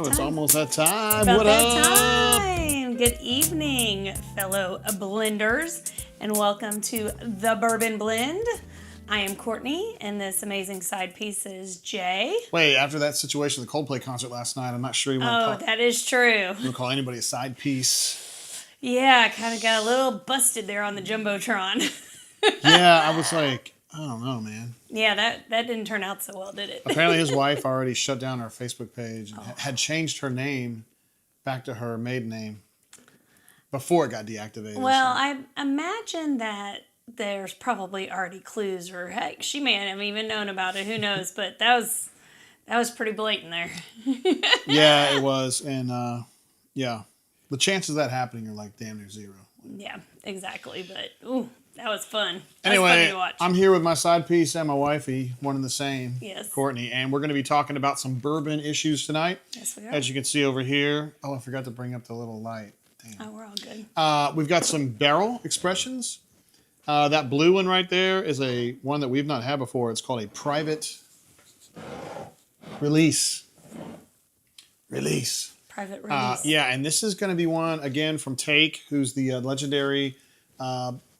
It's almost that time. About What that up? time. Good evening, fellow blenders, and welcome to the Bourbon Blend. I am Courtney, and this amazing side piece is Jay. Wait, after that situation at the Coldplay concert last night, I'm not sure you want to That is true. call anybody a side piece. Yeah, I kind of got a little busted there on the Jumbotron. Yeah, I was like, I don't know, man. Yeah, that didn't turn out so well, did it? Apparently his wife already shut down our Facebook page and had changed her name back to her maiden name before it got deactivated. Well, I imagine that there's probably already clues, or heck, she may have even known about it. Who knows? But that was pretty blatant there. Yeah, it was, and yeah, the chances of that happening are like damn near zero. Yeah, exactly. But ooh, that was fun. Anyway, funny to watch. I'm here with my side piece and my wifey, one and the same, Yes. Courtney, and we're going to be talking about some bourbon issues tonight. Yes, we are. As you can see over here. Oh, I forgot to bring up the little light. Damn. Oh, we're all good. We've got some barrel expressions. That blue one right there is one that we've not had before. It's called a private release. Private release. Yeah, and this is going to be one, again, from Tates, who's the legendary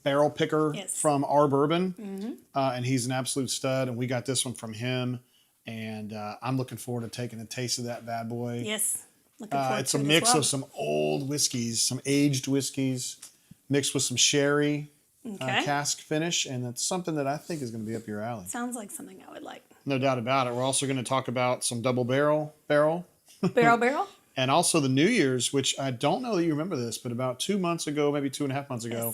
barrel picker from our bourbon. Mm-hmm. And he's an absolute stud, and we got this one from him. And I'm looking forward to taking a taste of that bad boy. Yes. Looking forward it's to a it mix as well. of some old whiskeys, some aged whiskeys, mixed with some sherry cask finish, and it's something that I think is going to be up your alley. Sounds like something I would like. No doubt about it. We're also going to talk about some double barrel. Barrel? And also the New Year's, which I don't know that you remember this, but about 2 months ago, maybe 2.5 months ago,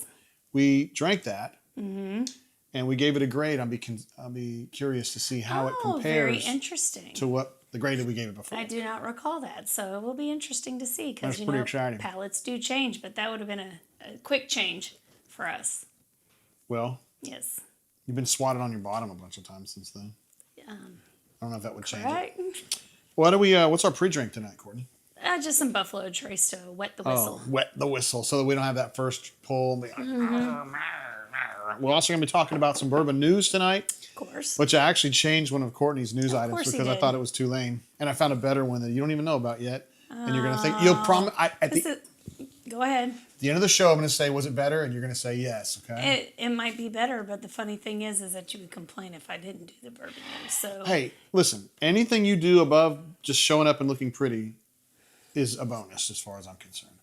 we drank that. Mm-hmm. And we gave it a grade. I'll be curious to see how it compares very interesting. to what the grade that we gave it before. I do not recall that, so it will be interesting to see because pretty exciting. Palates do change, but that would have been a quick change for us. Well, yes. You've been swatted on your bottom a bunch of times since then. I don't know if that would change it. What's our pre-drink tonight, Courtney? Just some Buffalo Trace to wet the whistle. Wet the whistle, so that we don't have that first pull. And be like, We're also going to be talking about some bourbon news tonight. Of course. Which I actually changed one of Courtney's news items because I did. thought it was too lame. And I found a better one that you don't even know about yet. And you're going to think, you'll promise, Go ahead. At the end of the show, I'm going to say, was it better? And you're going to say yes, okay? It might be better, but the funny thing is that you would complain if I didn't do the bourbon news. So hey, listen, anything you do above just showing up and looking pretty is a bonus as far as I'm concerned.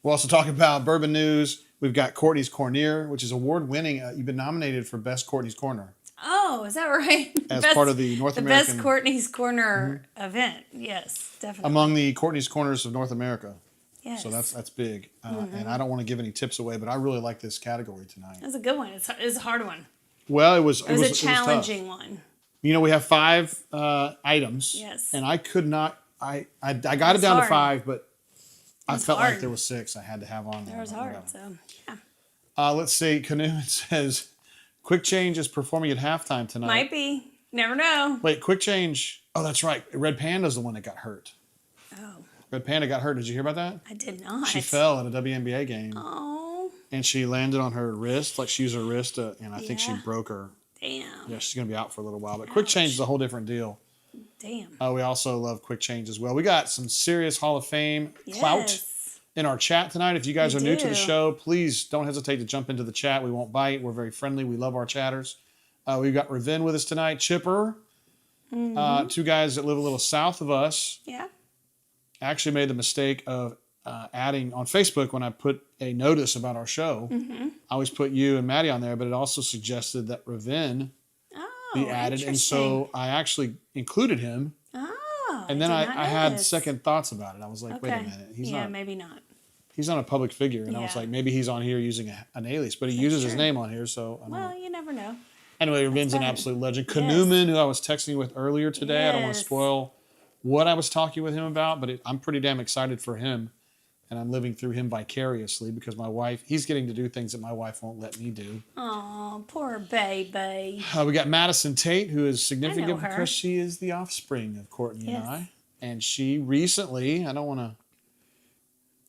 We'll also talk about bourbon news. We've got Courtney's Corner, which is award-winning. You've been nominated for Best Courtney's Corner. Oh, is that right? As part of the North American... The Best Courtney's Corner event. Yes, definitely. Among the Courtney's Corners of North America. Yes. So that's big. And I don't want to give any tips away, but I really like this category tonight. That's a good one. It's a hard one. Well, it was a challenging one. You know, we have 5 items. Yes. And I could not... I got it down to 5, but I felt hard. like there was 6 I had to have on there. It was hard, so yeah. Let's see. Canoe says, Quick Change is performing at halftime tonight. Might be. Never know. Wait, Quick Change. Oh, that's right. Red Panda's the one that got hurt. Oh. Red Panda got hurt. Did you hear about that? I did not. She fell at a WNBA game. Oh. And she landed on her wrist, like she used her wrist, and I think she broke her. Damn. Yeah, she's going to be out for a little while. But Quick Change is a whole different deal. Damn. We also love Quick Change as well. We got some serious Hall of Fame clout in our chat tonight. If you guys are new to the show, please don't hesitate to jump into the chat. We won't bite. We're very friendly. We love our chatters. We've got Ravin with us tonight. Chipper. 2 guys that live a little south of us. Yeah. Actually made the mistake of adding on Facebook when I put a notice about our show. I always put you and Maddie on there, but it also suggested that Ravin be added. And so I actually included him. Oh. And then I had second thoughts about it. I was like, wait a minute. He's not, maybe not. He's not a public figure. And I was like, maybe he's on here using an alias, but he uses his name on here. So I don't know. You never know. Anyway, Ravin's an absolute legend. Canoeman, who I was texting with earlier today. I don't want to spoil what I was talking with him about, but I'm pretty damn excited for him. And I'm living through him vicariously because my wife, he's getting to do things that my wife won't let me do. Oh, poor baby. We got Madison Tate, who is significant because she is the offspring of Courtney and I. And she recently, I don't want to,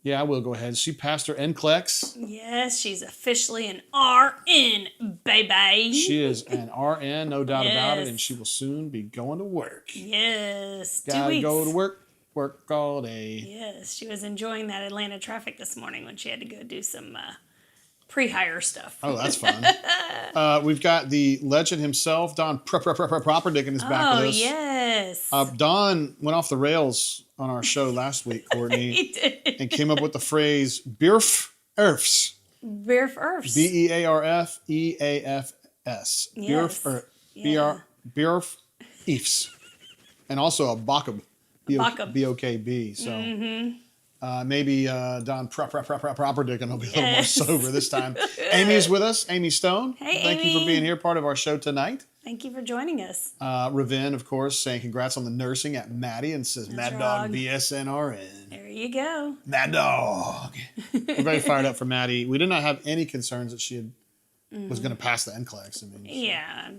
yeah, I will go ahead. She passed her NCLEX. Yes, she's officially an RN, baby. She is an RN, no doubt about it, and she will soon be going to work. Yes. Gotta go to work. work all day. Yes, she was enjoying that Atlanta traffic this morning when she had to go do some pre-hire stuff. Oh, that's fun. We've got the legend himself, Don Properdick, is back with us. Oh, yes. Don went off the rails on our show last week, Courtney. He did. And came up with the phrase Bearf Earfs. Bearf Earfs. Bearfeafs. Yes. Bearf Eafs. And also a Bokub. B-O-K-B. So maybe Don Properdick will be a little more sober this time. Amy's with us. Amy Stone. Hey, Thank you for being here, part of our show tonight. Thank you for joining us. Raven, of course, saying congrats on the nursing at Maddie and says Mad Dog BSNRN. There you go. Mad Dog. We're very fired up for Maddie. We did not have any concerns that she was going to pass the NCLEX. I mean, yeah,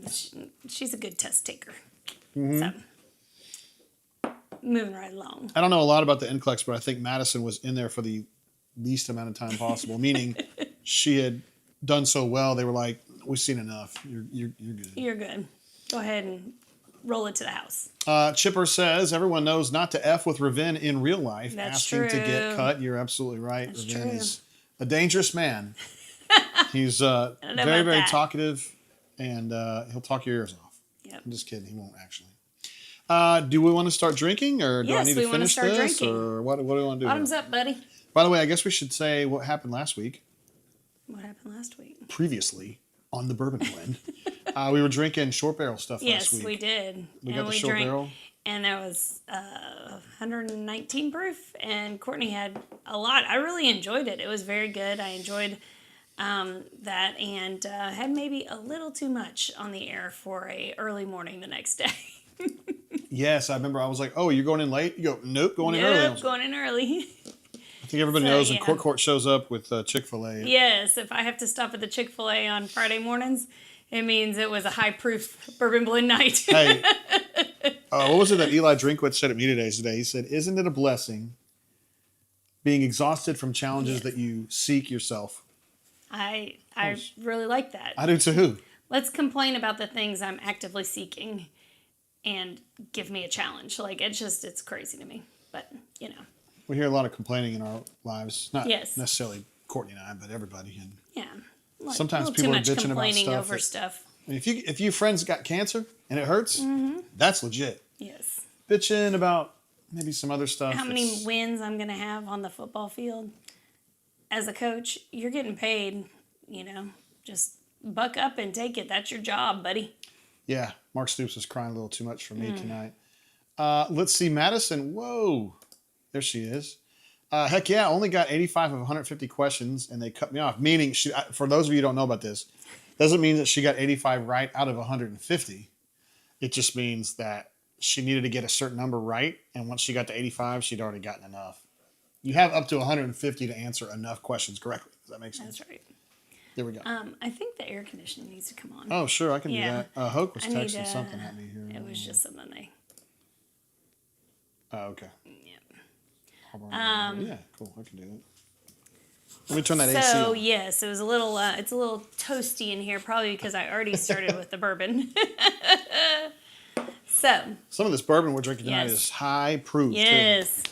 she's a good test taker. So, moving right along. I don't know a lot about the NCLEX, but I think Madison was in there for the least amount of time possible, meaning she had done so well, they were like, we've seen enough. You're good. You're good. Go ahead and roll it to the house. Chipper says, everyone knows not to F with Raven in real life. That's asking true. to get cut. You're absolutely right. That's Raven true. is a dangerous man. He's very, very talkative, and he'll talk your ears off. Yep. I'm just kidding. He won't actually. Do we want to start drinking, or do I need to finish this, drinking. or what do we want to do? Bottoms up, buddy. By the way, I guess we should say what happened last week. What happened last week? Previously on the Bourbon Blend, we were drinking short barrel stuff last week. Yes, we did. We got the short barrel. And that was 119 proof, and Courtney had a lot. I really enjoyed it. It was very good. I enjoyed that, and had maybe a little too much on the air for a early morning the next day. Yes, I remember. I was like, "Oh, you're going in late?" You go, "Nope, going in early." Nope, going in early. I think everybody knows when Court shows up with Chick-fil-A. Yes, if I have to stop at the Chick-fil-A on Friday mornings, it means it was a high proof bourbon blend night. Hey, what was it that Eli Drinkwitz said at me today? He said, "Isn't it a blessing being exhausted from challenges that you seek yourself?" I really like that. I do too. Let's complain about the things I'm actively seeking and give me a challenge. Like, it's crazy to me. But, you know. We hear a lot of complaining in our lives. Not Yes. necessarily Courtney and I, but everybody. And yeah. sometimes people are bitching about complaining stuff. over stuff. I mean, if you friends got cancer and it hurts, that's legit. Yes. Bitching about maybe some other stuff. How many wins I'm going to have on the football field. As a coach, you're getting paid, just buck up and take it. That's your job, buddy. Yeah, Mark Stoops was crying a little too much for me tonight. Let's see, Madison. Whoa, there she is. Heck yeah, only got 85 of 150 questions, and they cut me off. Meaning, for those of you who don't know about this, doesn't mean that she got 85 right out of 150. It just means that she needed to get a certain number right, and once she got to 85, she'd already gotten enough. You have up to 150 to answer enough questions correctly. Does that make sense? That's right. There we go. I think the air conditioning needs to come on. Oh, sure, I can do that. Hoke was I texting need, something at me here. It was just something they... Oh, okay. Yeah. Yeah, cool. I can do that. Let me turn that AC So, on. yes, it was a little, it's a little toasty in here, probably because I already started with the bourbon. So. Some of this bourbon we're drinking tonight is high proof, Yes. Too.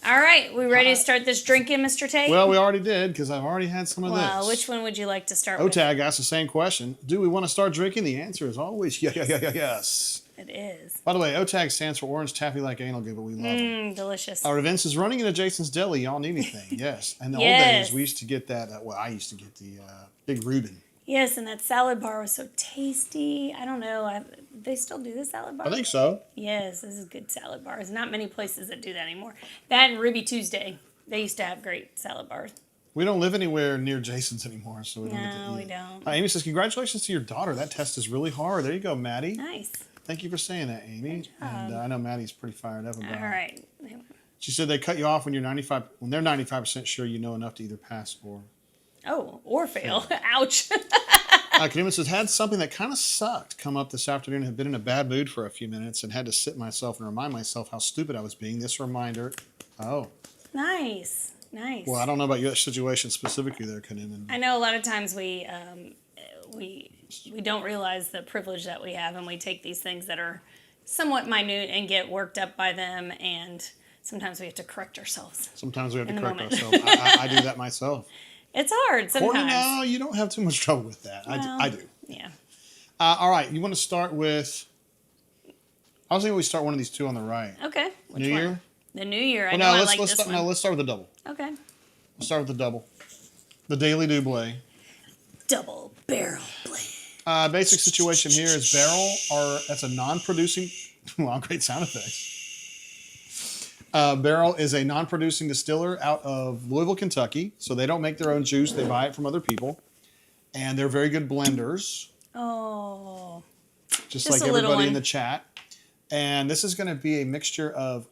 All right, we ready to start this drinking, Mr. Tate? Well, we already did, because I've already had some of this. Well, which one would you like to start with? OTAG asked the same question. Do we want to start drinking? The answer is always yes. It is. By the way, OTAG stands for Orange Taffy Like Anal Goo, but we love them. Delicious. Our events is running into Jason's Deli. Y'all need anything? Yes. And the old days, we used to get that, I used to get the Big Reuben. Yes, and that salad bar was so tasty. I don't know. They still do the salad bar? I think so. Yes, this is good salad bars. Not many places that do that anymore. That and Ruby Tuesday. They used to have great salad bars. We don't live anywhere near Jason's anymore, so we don't get to eat. No, we don't. Amy says, congratulations to your daughter. That test is really hard. There you go, Maddie. Nice. Thank you for saying that, Amy. Good job. And I know Maddie's pretty fired up about it. All right. She said they cut you off when they're 95% sure you know enough to either pass or... Oh, or fail. Ouch. Kadeem says, had something that kind of sucked come up this afternoon. Had been in a bad mood for a few minutes and had to sit myself and remind myself how stupid I was being. This reminder. Oh. Nice. Well, I don't know about your situation specifically there, Kadeem. I know a lot of times we don't realize the privilege that we have, and we take these things that are somewhat minute and get worked up by them, and sometimes we have to correct ourselves. Sometimes we have to correct ourselves. I do that myself. It's hard sometimes. Courtney, no, you don't have too much trouble with that. Well, I do. Yeah. All right, you want to start with... I was thinking we start one of these two on the right. Okay. Which New Year? The New Year. I well, know I let's, like let's this start, one. No, let's start with the double. Okay. We'll start with the double. The Daily Double. Double Barrel Blend. Basic situation here is Barrell that's a non-producing... Wow, great sound effects. Barrell is a non-producing distiller out of Louisville, Kentucky. So they don't make their own juice. They buy it from other people. And they're very good blenders. Oh. Just like everybody in the chat. And this is going to be a mixture of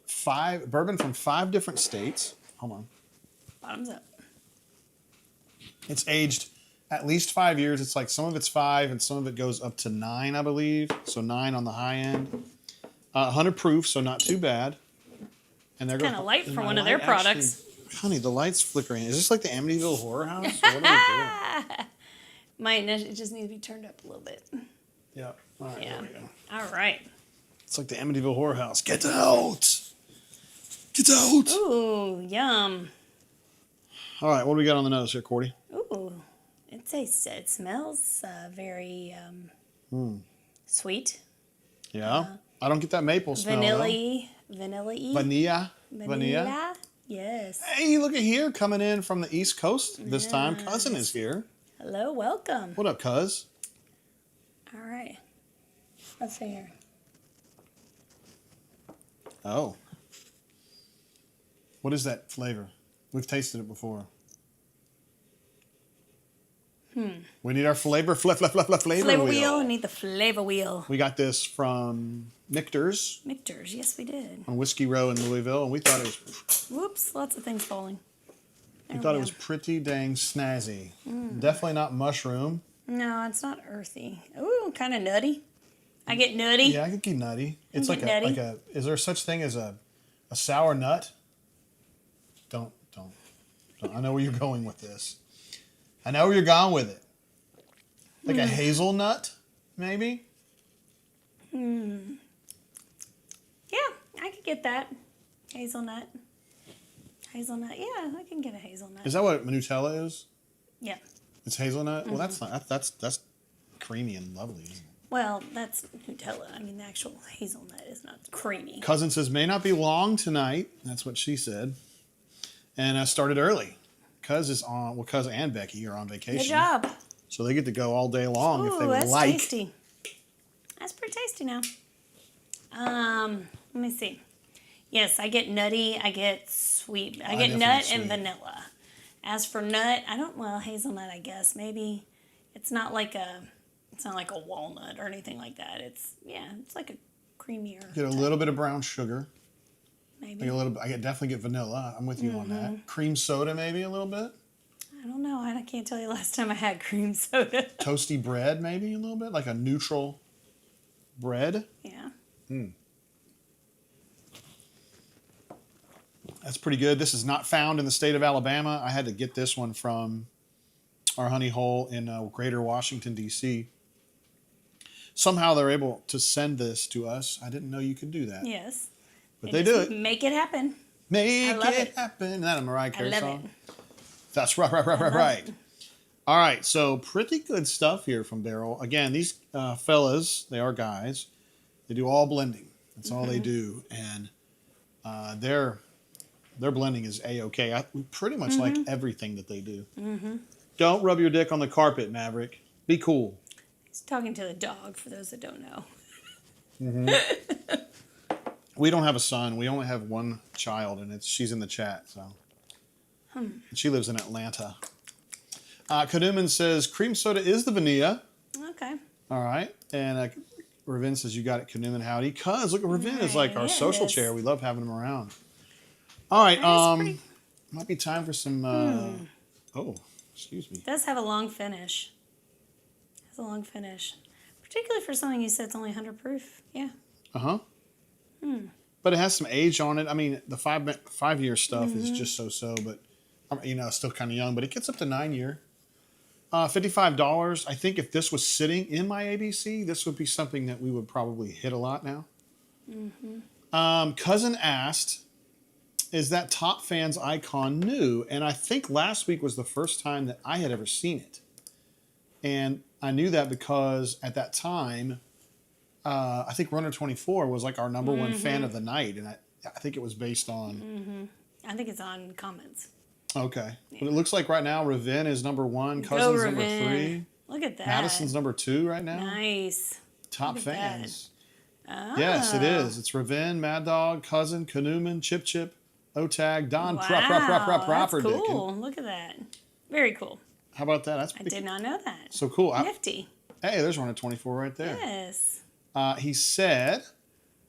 bourbon from 5 different states. Hold on. Bottoms up. It's aged at least 5 years. It's like some of it's 5 and some of it goes up to 9, I believe. So 9 on the high end. 100 proof, so not too bad. And they're kind of light for one of their products. Honey, the light's flickering. Is this like the Amityville Horror House? What are we doing? It just needs to be turned up a little bit. Yeah. All right, there we go. All right. It's like the Amityville Horror House. Get out! Get out! Ooh, yum. All right, what do we got on the nose here, Cordy? Ooh, it smells very sweet. Yeah. I don't get that maple smell. Vanilla-y. Vanilla. Yes. Hey, look at here, coming in from the East Coast this time. Cousin is here. Hello, welcome. What up, cuz? All right. Let's see here. Oh. What is that flavor? We've tasted it before. We need our flavor Flavor wheel. I need the flavor wheel. We got this from Michter's. Michter's, yes we did. On Whiskey Row in Louisville, and we thought it was... Whoops, lots of things falling. We thought it was pretty dang snazzy. Definitely not mushroom. No, it's not earthy. Ooh, kind of nutty. I get nutty. Yeah, I could get nutty. It's like a... Is there such thing as a sour nut? Don't. I know where you're going with this. I know where you're going with it. Like a hazelnut, maybe? Yeah, I could get that. Hazelnut. Hazelnut. Yeah, I can get a hazelnut. Is that what Nutella is? Yeah. It's hazelnut? Well, that's not. That's creamy and lovely, isn't it? Well, that's Nutella. I mean, the actual hazelnut is not creamy. Cousin says, may not be long tonight. That's what she said. And I started early. Cuz and Becky are on vacation. Good job. So they get to go all day long if they would that's like. Tasty. That's pretty tasty now. Let me see. Yes, I get nutty. I get sweet. I get nut and vanilla. As for nut, hazelnut, I guess. Maybe it's not like a walnut or anything like that. It's like a creamier. Get a little bit of brown sugar. Maybe. I definitely get vanilla. I'm with you on that. Cream soda, maybe a little bit. I don't know. I can't tell you last time I had cream soda. Toasty bread, maybe a little bit, like a neutral bread. Yeah. That's pretty good. This is not found in the state of Alabama. I had to get this one from our honey hole in Greater Washington, D.C. Somehow they're able to send this to us. I didn't know you could do that. Yes. But they do it. Make it happen. Make it happen. Isn't that a Mariah Carey song? It. That's right. All right, so pretty good stuff here from Barrell. Again, these fellas, they are guys. They do all blending. That's all they do. And their blending is A-okay. We pretty much like everything that they do. Don't rub your dick on the carpet, Maverick. Be cool. He's talking to the dog, for those that don't know. We don't have a son. We only have one child, and she's in the chat. So she lives in Atlanta. Kaduman says cream soda is the vanilla. Okay. All right, and Ravin says you got it, Kaduman. Howdy, cuz look, Ravin is like our social chair. We love having him around. All right, might be time for some. Oh, excuse me. It does have a long finish. Has a long finish, particularly for something you said it's only 100 proof. Yeah. But it has some age on it. I mean, the 5 year stuff is just so, but still kind of young. But it gets up to 9 year. $55. I think if this was sitting in my ABC, this would be something that we would probably hit a lot now. Cousin asked, is that Top Fans icon new? And I think last week was the first time that I had ever seen it. And I knew that because at that time, I think Runner 24 was like our number one fan of the night. And I think it was based on... I think it's on comments. Okay. Yeah. But it looks like right now Ravin is number 1, Cousin's number 3. Look at that. Madison's number 2 right now. Nice. Top Fans. Oh. Yes, it is. It's Ravin, Mad Dog, Cousin, Kanuman, Chip Chip, O-Tag, Don, Wow, Proper that's Dick. cool. Look at that. Very cool. How about that? I did not know that. So cool. Nifty. Hey, there's Runner 24 right there. Yes. He said,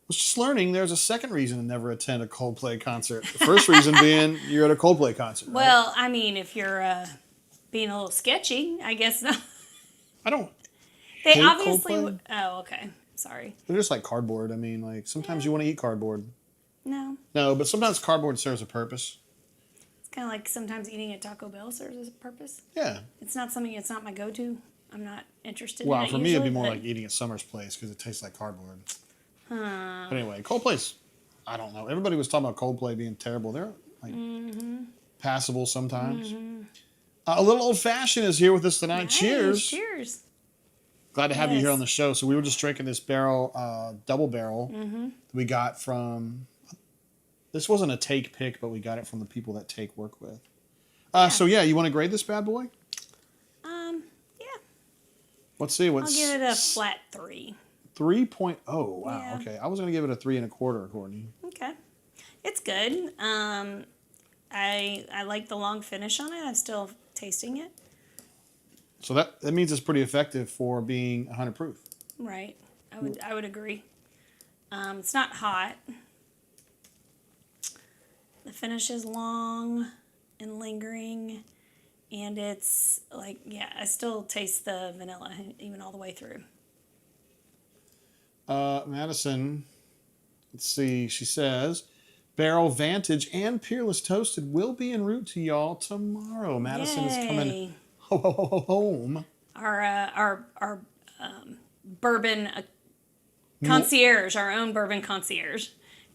was just learning there's a second reason to never attend a Coldplay concert. The first reason being you're at a Coldplay concert. Right? Well, I mean, if you're being a little sketchy, I guess not. I don't. They hate obviously. Coldplay. Oh, okay. Sorry. They're just like cardboard. I mean, like sometimes you want to eat cardboard. No. No, but sometimes cardboard serves a purpose. It's kind of like sometimes eating at Taco Bell serves a purpose. Yeah. It's not something. It's not my go-to. I'm not interested. Well, in it for me, usually, it'd be more like eating at Summer's Place because it tastes like cardboard. Huh. But anyway, Coldplay's, I don't know. Everybody was talking about Coldplay being terrible. They're like passable sometimes. A little old fashioned is here with us tonight. Nice. Cheers. Cheers. Glad to have you here on the show. So we were just drinking this barrel, double barrel that we got from, this wasn't a Take pick, but we got it from the people that Take work with. So yeah, you want to grade this bad boy? Yeah. Let's see. I'll give it a flat 3. 3.0. Wow. Yeah. Okay. I was going to give it a 3 1/4, Courtney. Okay. It's good. I like the long finish on it. I'm still tasting it. So that means it's pretty effective for being 100 proof. Right. I would agree. It's not hot. The finish is long and lingering, and it's like, yeah, I still taste the vanilla even all the way through. Madison, let's see, she says, Barrel Vantage and Peerless Toasted will be en route to y'all tomorrow. Madison is coming home. Our bourbon concierge, our own bourbon concierge,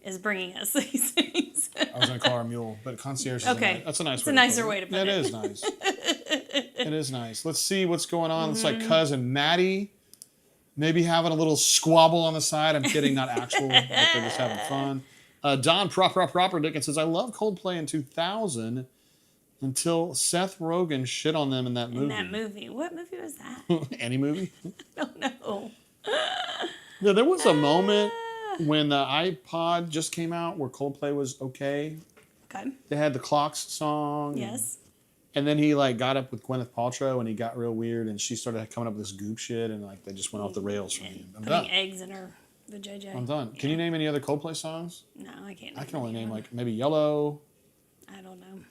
is bringing us these things. I was going to call her a mule, but concierge is okay. That's a nice it's way a nicer way to put it. It is nice. It is nice. Let's see what's going on. It's like cousin Maddie maybe having a little squabble on the side. I'm kidding, not actual. But they're just having fun. Don Proper Dickens says, I love Coldplay in 2000 until Seth Rogen shit on them in that movie. In that movie. What movie was that? Any movie? I don't know. Yeah, there was a moment when the iPod just came out where Coldplay was okay. Okay. They had the Clocks song. Yes. And then he like got up with Gwyneth Paltrow and he got real weird and she started coming up with this goop shit and like they just went off the rails for me. I'm done. Putting eggs in her vajayjay. I'm done. Yeah. Can you name any other Coldplay songs? No, I can't. I can only name like maybe Yellow. I don't know.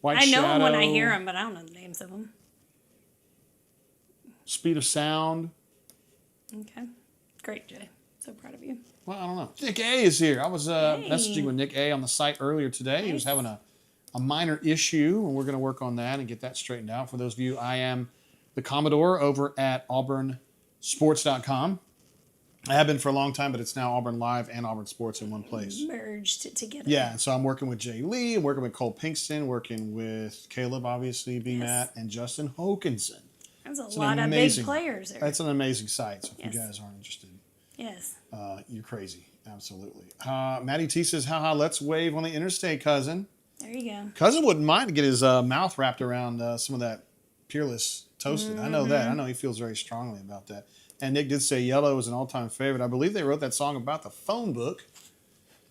White I know Shadow, them when I hear them, but I don't know the names of them. Speed of Sound. Okay. Great, Jay. So proud of you. Well, I don't know. Nick A is here. I was messaging with Nick A on the site earlier today. Nice. He was having a minor issue, and we're going to work on that and get that straightened out. For those of you, I am the Commodore over at auburnsports.com. I have been for a long time, but it's now Auburn Live and Auburn Sports in one place. Merged together. Yeah, and so I'm working with Jay Lee, I'm working with Cole Pinkston, working with Caleb, obviously, B-Matt, and Justin Hokinson. That's a lot of big players there. That's an amazing site, so if you guys aren't interested, you're crazy. Absolutely. Maddie T says, haha, let's wave on the interstate, cousin. There you go. Cousin wouldn't mind to get his mouth wrapped around some of that Peerless Toasted. I know that. I know he feels very strongly about that. And Nick did say Yellow is an all-time favorite. I believe they wrote that song about the phone book.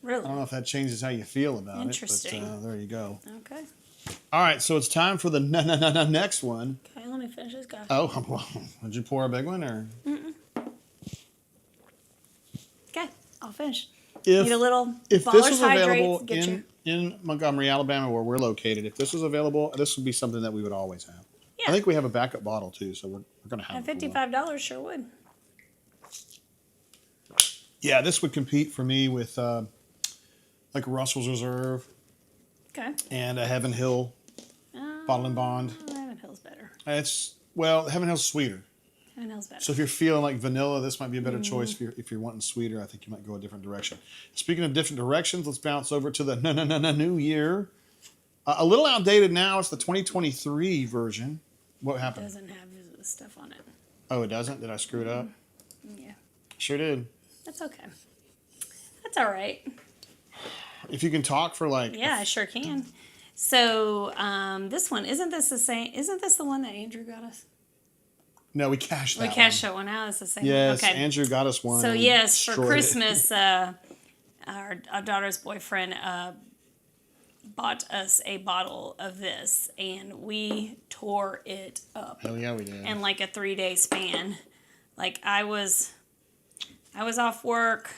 Really? I don't know if that changes how you feel about Interesting. it, but there you go. Okay. All right, so it's time for the next one. Okay, let me finish this coffee. Oh, well, would you pour a big one or? Okay, I'll finish. If, Need a little if this was available hydrates, in Montgomery, Alabama, where we're located, if this was available, this would be something that we would always have. Yeah. I think we have a backup bottle too, so we're going to have at $55 sure would. Yeah, this would compete for me with like Russell's Reserve. Okay. And a Heaven Hill Bottle and Bond. Heaven Hill's better. Heaven Hill's sweeter. Vanille's better. So if you're feeling like vanilla, this might be a better choice. If you're wanting sweeter, I think you might go a different direction. Speaking of different directions, let's bounce over to the new year. A little outdated now. It's the 2023 version. What happened? It doesn't have the stuff on it. Oh, it doesn't? Did I screw it up? Yeah. Sure did. That's okay. That's all right. If you can talk for like... Yeah, I sure can. So this one, isn't this the same? Isn't this the one that Andrew got us? No, we cashed that We cashed that one out. It's the same. Yes, Okay. Andrew got us one. So yes, for destroyed it. Christmas, our daughter's boyfriend bought us a bottle of this, and we tore it up. Hell yeah, we did. In like a 3-day span. Like I was off work,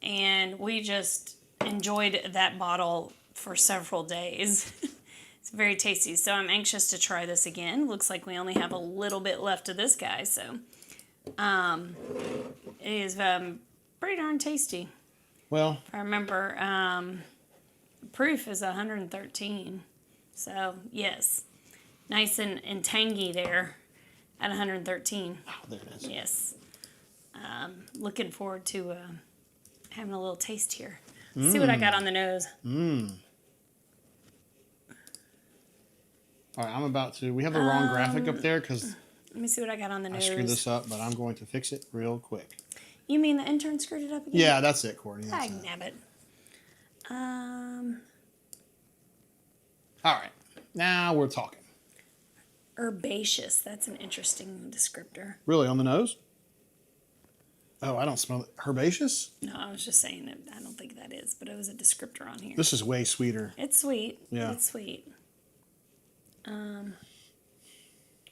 and we just enjoyed that bottle for several days. It's very tasty, so I'm anxious to try this again. Looks like we only have a little bit left of this guy, so it is pretty darn tasty. Well, If I remember, proof is 113, so yes, nice and tangy there at 113. oh, there it is. Yes, looking forward to having a little taste here. See what I got on the nose. All right, I'm about to... We have the wrong graphic up there because Let me see what I got on the I nose. screwed this up, but I'm going to fix it real quick. You mean the intern screwed it up again? Yeah, that's it, Courtney. That's Dag it. nabbit. All right, now we're talking. Herbaceous. That's an interesting descriptor. Really, on the nose? Oh, I don't smell it. Herbaceous? No, I was just saying that I don't think that is, but it was a descriptor on here. This is way sweeter. It's sweet. Yeah. It's sweet.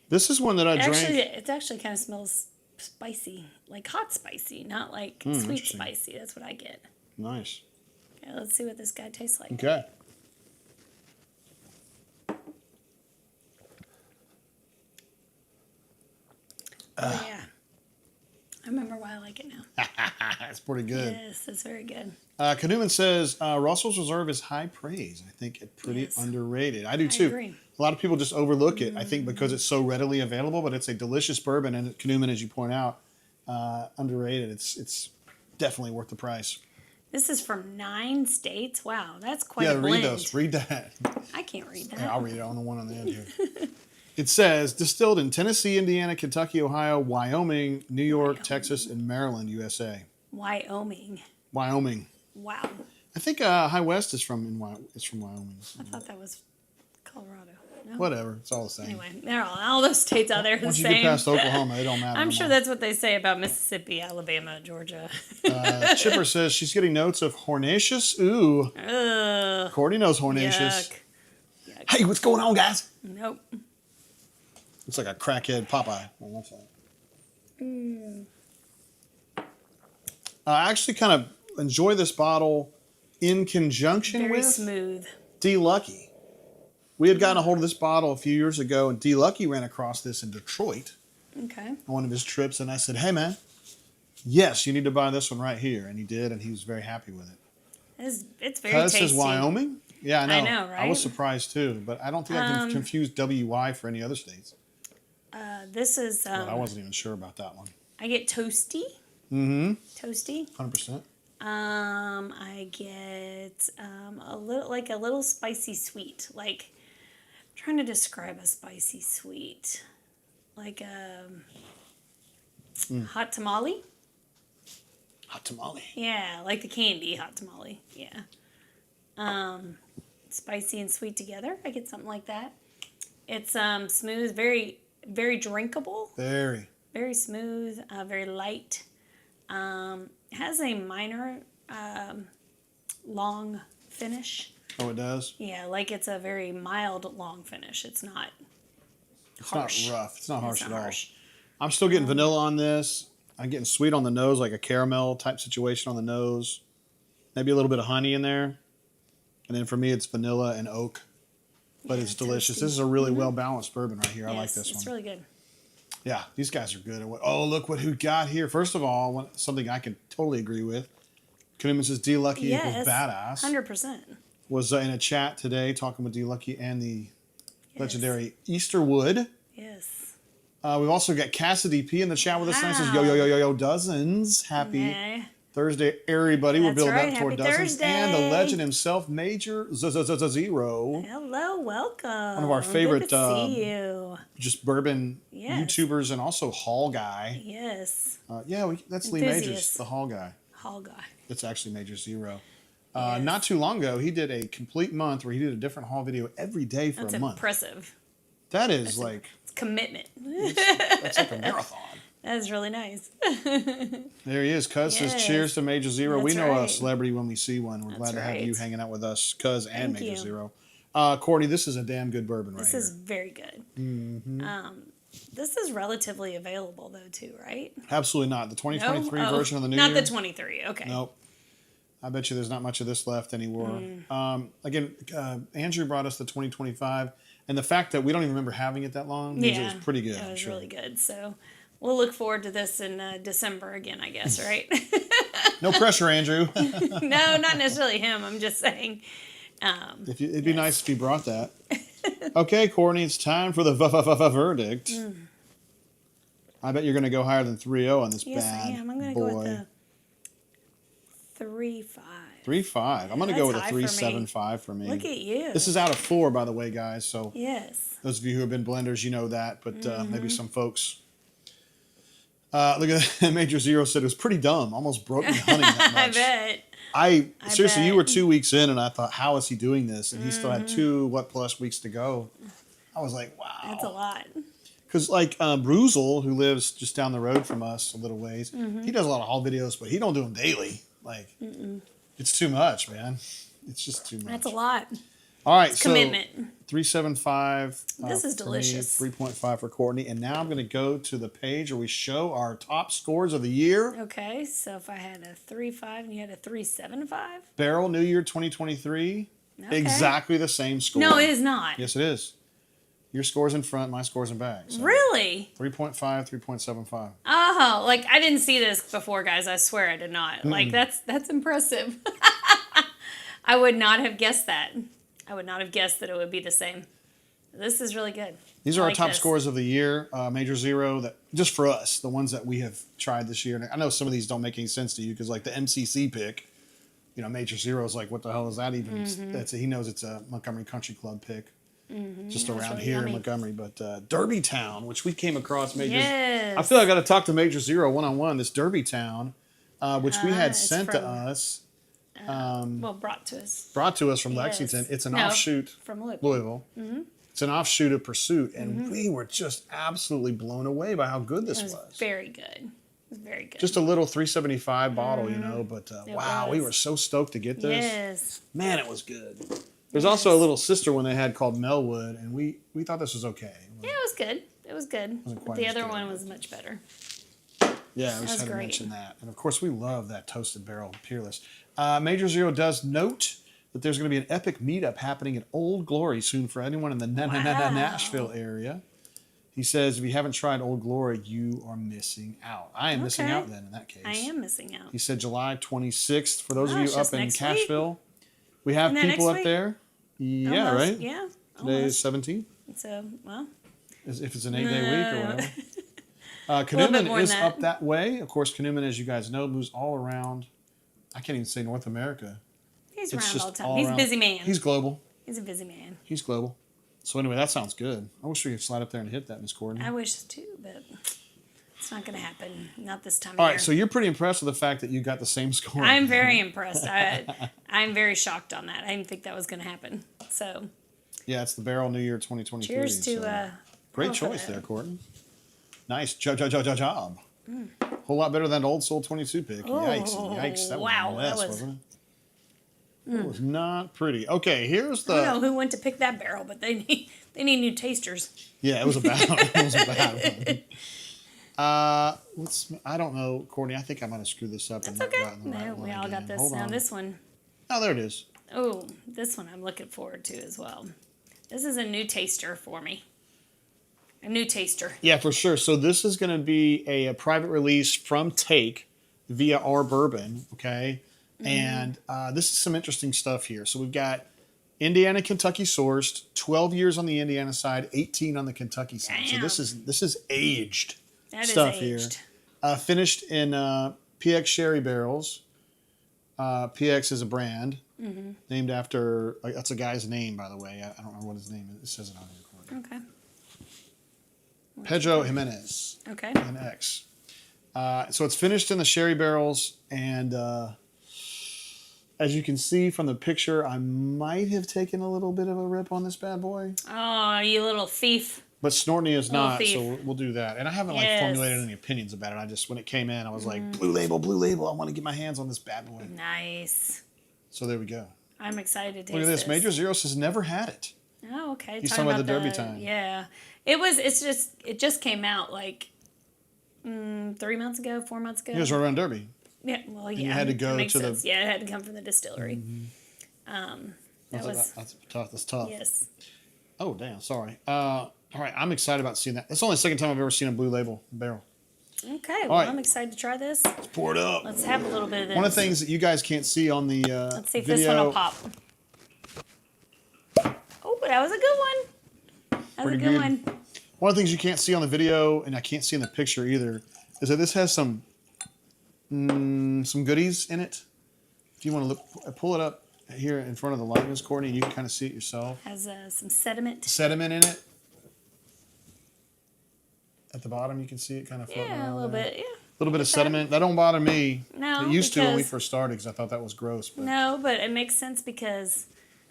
This is one that I drank. Actually, it actually kind of smells spicy, like hot spicy, not like sweet interesting. spicy. That's what I get. Nice. Okay, let's see what this guy tastes like. Okay. Oh, yeah. I remember why I like it now. That's pretty good. Yes, it's very good. Kanuman says Russell's Reserve is high praise. I think it's pretty Yes. underrated. I do too. agree. A lot of people just overlook it, I think, because it's so readily available, but it's a delicious bourbon. And Kanuman, as you point out, underrated. It's definitely worth the price. This is from 9 states. Wow, that's quite Yeah, a blend. read those. Read that. I can't read that. Yeah, I'll read it on the one on the end here. It says, distilled in Tennessee, Indiana, Kentucky, Ohio, Wyoming, New York, Texas, and Maryland, USA. Wyoming. Wyoming. Wow. I think High West is from Wyoming. I thought that was Colorado. No? Whatever. It's all the same. Anyway, they're all those states out there are the Once you same. get past Oklahoma, it don't matter. I'm no sure more. that's what they say about Mississippi, Alabama, Georgia. Chipper says she's getting notes of hornaceous. Ooh. Ugh. Courtney knows hornaceous. Yuck. Hey, what's going on, guys? Nope. Looks like a crackhead Popeye. I actually kind of enjoy this bottle in conjunction Very with smooth. D. Lucky. We had gotten a hold of this bottle a few years ago, and D. Lucky ran across this in Detroit Okay. on one of his trips, and I said, hey, man, yes, you need to buy this one right here. And he did, and he was very happy with it. It's very Because tasty. it says Wyoming? Yeah, I know. I know, I was right? surprised, too, but I don't think I can confuse WY for any other states. This is, But I wasn't even sure about that one. I get toasty. Mm-hmm. Toasty. 100%. I get a little spicy sweet. Like, I'm trying to describe a spicy sweet. Like hot tamale. Hot tamale. Yeah, like the candy hot tamale. Yeah. Spicy and sweet together. I get something like that. It's smooth, very, very drinkable. Very. Very smooth, very light. Has a minor long finish. Oh, it does? Yeah, like it's a very mild long finish. It's not harsh. It's not rough. It's not harsh It's at not all. harsh. I'm still getting vanilla on this. I'm getting sweet on the nose, like a caramel type situation on the nose. Maybe a little bit of honey in there. And then for me, it's vanilla and oak. But Yeah, it's delicious. toasty. This is a really well-balanced bourbon right here. I like Yes, this one. it's really good. Yeah, these guys are good. Oh, look what who got here. First of all, something I can totally agree with. Kanuman says D. Lucky equals badass. 100%. Was in a chat today talking with D. Lucky and the legendary Easterwood. Yes. We've also got Cassidy P in the chat with us. Nice. Yo, yo, yo, yo, yo, dozens. Happy Thursday, everybody. We're building up toward dozens. Thursday. And the legend himself, Major Zero. Hello, welcome. One of our favorite Good to see you. Just bourbon YouTubers and also Hall Guy. Yes. That's Lee Majors, the Hall Guy. Hall Guy. It's actually Major Zero. Not too long ago, he did a complete month where he did a different haul video every day for a month. That's impressive. That is it's commitment. That's like a marathon. That is really nice. There he is. Cuz says cheers to Major Zero. That's we know right. a celebrity when we see one. We're glad to have you hanging out with us, Cuz and Thank Major you. Zero. Courtney, this is a damn good bourbon right here. This is very good. Mm-hmm. This is relatively available though too, right? Absolutely not. The 2023 version of the new Not year? the 23. Okay. Nope. I bet you there's not much of this left anymore. Again, Andrew brought us the 2025, and the fact that we don't even remember having it that long means it was pretty good. It was really good. So we'll look forward to this in December again, I guess, right? No pressure, Andrew. No, not necessarily him. I'm just saying. It'd be nice if you brought that. Okay, Courtney, it's time for the verdict. I bet you're going to go higher than 3.0 on this bad I am. I'm going to go with the 3.5. 3.5. I'm going to go with a 3.75 for me. Look at you. This is out of 4, by the way, guys. So those of you who have been blenders, you know that. But maybe some folks. Look at that. Major Zero said it was pretty dumb. Almost broke me hunting that much. I bet. Seriously, you were 2 weeks in, and I thought, how is he doing this? And he still had 2 plus weeks to go. I was like, wow. That's a lot. Because like Bruzel, who lives just down the road from us a little ways, he does a lot of haul videos, but he don't do them daily. Like, it's too much, man. It's just too much. That's a lot. All right, it's commitment. 3.75. This is delicious. 3.5 for Courtney. And now I'm going to go to the page where we show our top scores of the year. Okay, so if I had a 3.5 and you had a 3.75? Barrell New Year 2023. Okay. Exactly the same score. No, it is not. Yes, it is. Your score's in front, my score's in back. So really? 3.5, 3.75. Oh, like I didn't see this before, guys. I swear I did not. Like that's impressive. I would not have guessed that. I would not have guessed that it would be the same. This is really good. These are our top scores of the year. Major Zero, that just for us, the ones that we have tried this year. And I know some of these don't make any sense to you because like the MCC pick, Major Zero is like, what the hell is that even? He knows it's a Montgomery Country Club pick. Just around here in Montgomery, but Derby Town, which we came across, Major. Yes. I feel like I got to talk to Major Zero one-on-one. This Derby Town, which we had sent to us. Brought to us from Lexington. It's an offshoot from Louisville. It's an offshoot of Pursuit, and we were just absolutely blown away by how good this was. Very good. It was very good. Just a little 375 bottle, but wow, we were so stoked to get this. Yes. Man, it was good. There's also a little sister one they had called Melwood, and we thought this was okay. Yeah, it was good. It was good. But the other one was much better. Yeah, we just had to mention that. And of course, we love that Toasted Barrel Peerless. Major Zero does note that there's going to be an epic meetup happening at Old Glory soon for anyone in the Nashville area. He says, if you haven't tried Old Glory, you are missing out. I am missing out then in that case. I am missing out. He said July 26th. For those of you up in Cashville, we have people up there. Yeah, almost, right? Yeah. Today is 17th. So, well. If it's an 8-day week or whatever. Canoeman is up that way. Of course, Canoeman, as you guys know, moves all around. I can't even say North America. He's around all the time. He's a busy man. He's global. He's a busy man. He's global. So anyway, that sounds good. I wish we could slide up there and hit that, Miss Courtney. I wish too, but it's not going to happen. Not this time of year. All right, so you're pretty impressed with the fact that you got the same score. I'm very impressed. I'm very shocked on that. I didn't think that was going to happen. So. Yeah, it's the Barrell New Year 2023. Cheers to... great choice there, Courtney. Nice job. Whole lot better than the Old Soul 22 pick. Oh, yikes. That was a mess, wasn't it? It was not pretty. Okay, here's the... I don't know who went to pick that barrel, but they need new tasters. Yeah, it was a bad one. It was a bad one. I don't know, Courtney. I think I might have screwed this up. That's okay. No, we all got this. Now this one. Oh, there it is. Oh, this one I'm looking forward to as well. This is a new taster for me. A new taster. Yeah, for sure. So this is going to be a private release from Take via our bourbon, okay? And this is some interesting stuff here. So we've got Indiana, Kentucky sourced, 12 years on the Indiana side, 18 on the Kentucky side. Damn. So this is aged That stuff is aged. here. Finished in PX sherry barrels. PX is a brand named after, that's a guy's name, by the way. I don't know what his name is. It says it on here. Okay. Pedro Jimenez. Okay. An X. So it's finished in the sherry barrels, and as you can see from the picture, I might have taken a little bit of a rip on this bad boy. Oh, you little thief. But Snortney is not, thief. so we'll do that. And I haven't formulated any opinions about it. I just, when it came in, I was like, blue label, I want to get my hands on this bad boy. Nice. So there we go. I'm excited to taste Look at this. this. Major Zeros has never had it. Oh, okay. He's talking about the Derby time. Yeah. It just came out like 3 months ago, 4 months ago. It was right around Derby. Yeah, well, yeah. And you had to go to the... Yeah, it had to come from the distillery. That's tough. That's tough. Yes. Oh, damn. Sorry. All right. I'm excited about seeing that. That's the only second time I've ever seen a blue label barrel. Okay. Well, I'm excited to try this. Let's pour it up. Let's have a little bit of this. One of the things that you guys can't see on the Let's see if video, this one will pop. Oh, that was a good one. That was a good one. One of the things you can't see on the video, and I can't see in the picture either, is that this has some goodies in it. If you want to look, pull it up here in front of the light, Miss Courtney, and you can kind of see it yourself. Has some sediment. Sediment in it. At the bottom, you can see it kind of floating around. Yeah, a little bit. Yeah. A little bit of sediment. That don't bother me. No, it used to when we because- first started because I thought that was gross. But No, but it makes sense because,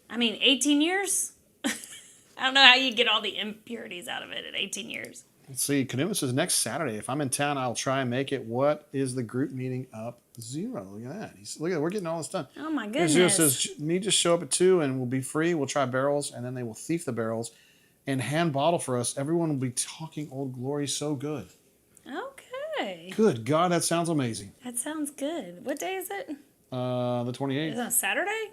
18 years? I don't know how you get all the impurities out of it at 18 years. let's see. Kanuma says next Saturday. If I'm in town, I'll try and make it. What is the group meeting up? 0. Look at that. Look at that. We're getting all this done. Oh, my goodness. Zero says, me just show up at 2 and we'll be free. We'll try barrels and then they will thief the barrels and hand bottle for us. Everyone will be talking Old Glory so good. Okay. Good God, that sounds amazing. That sounds good. What day is it? The Is 28th. it on Saturday?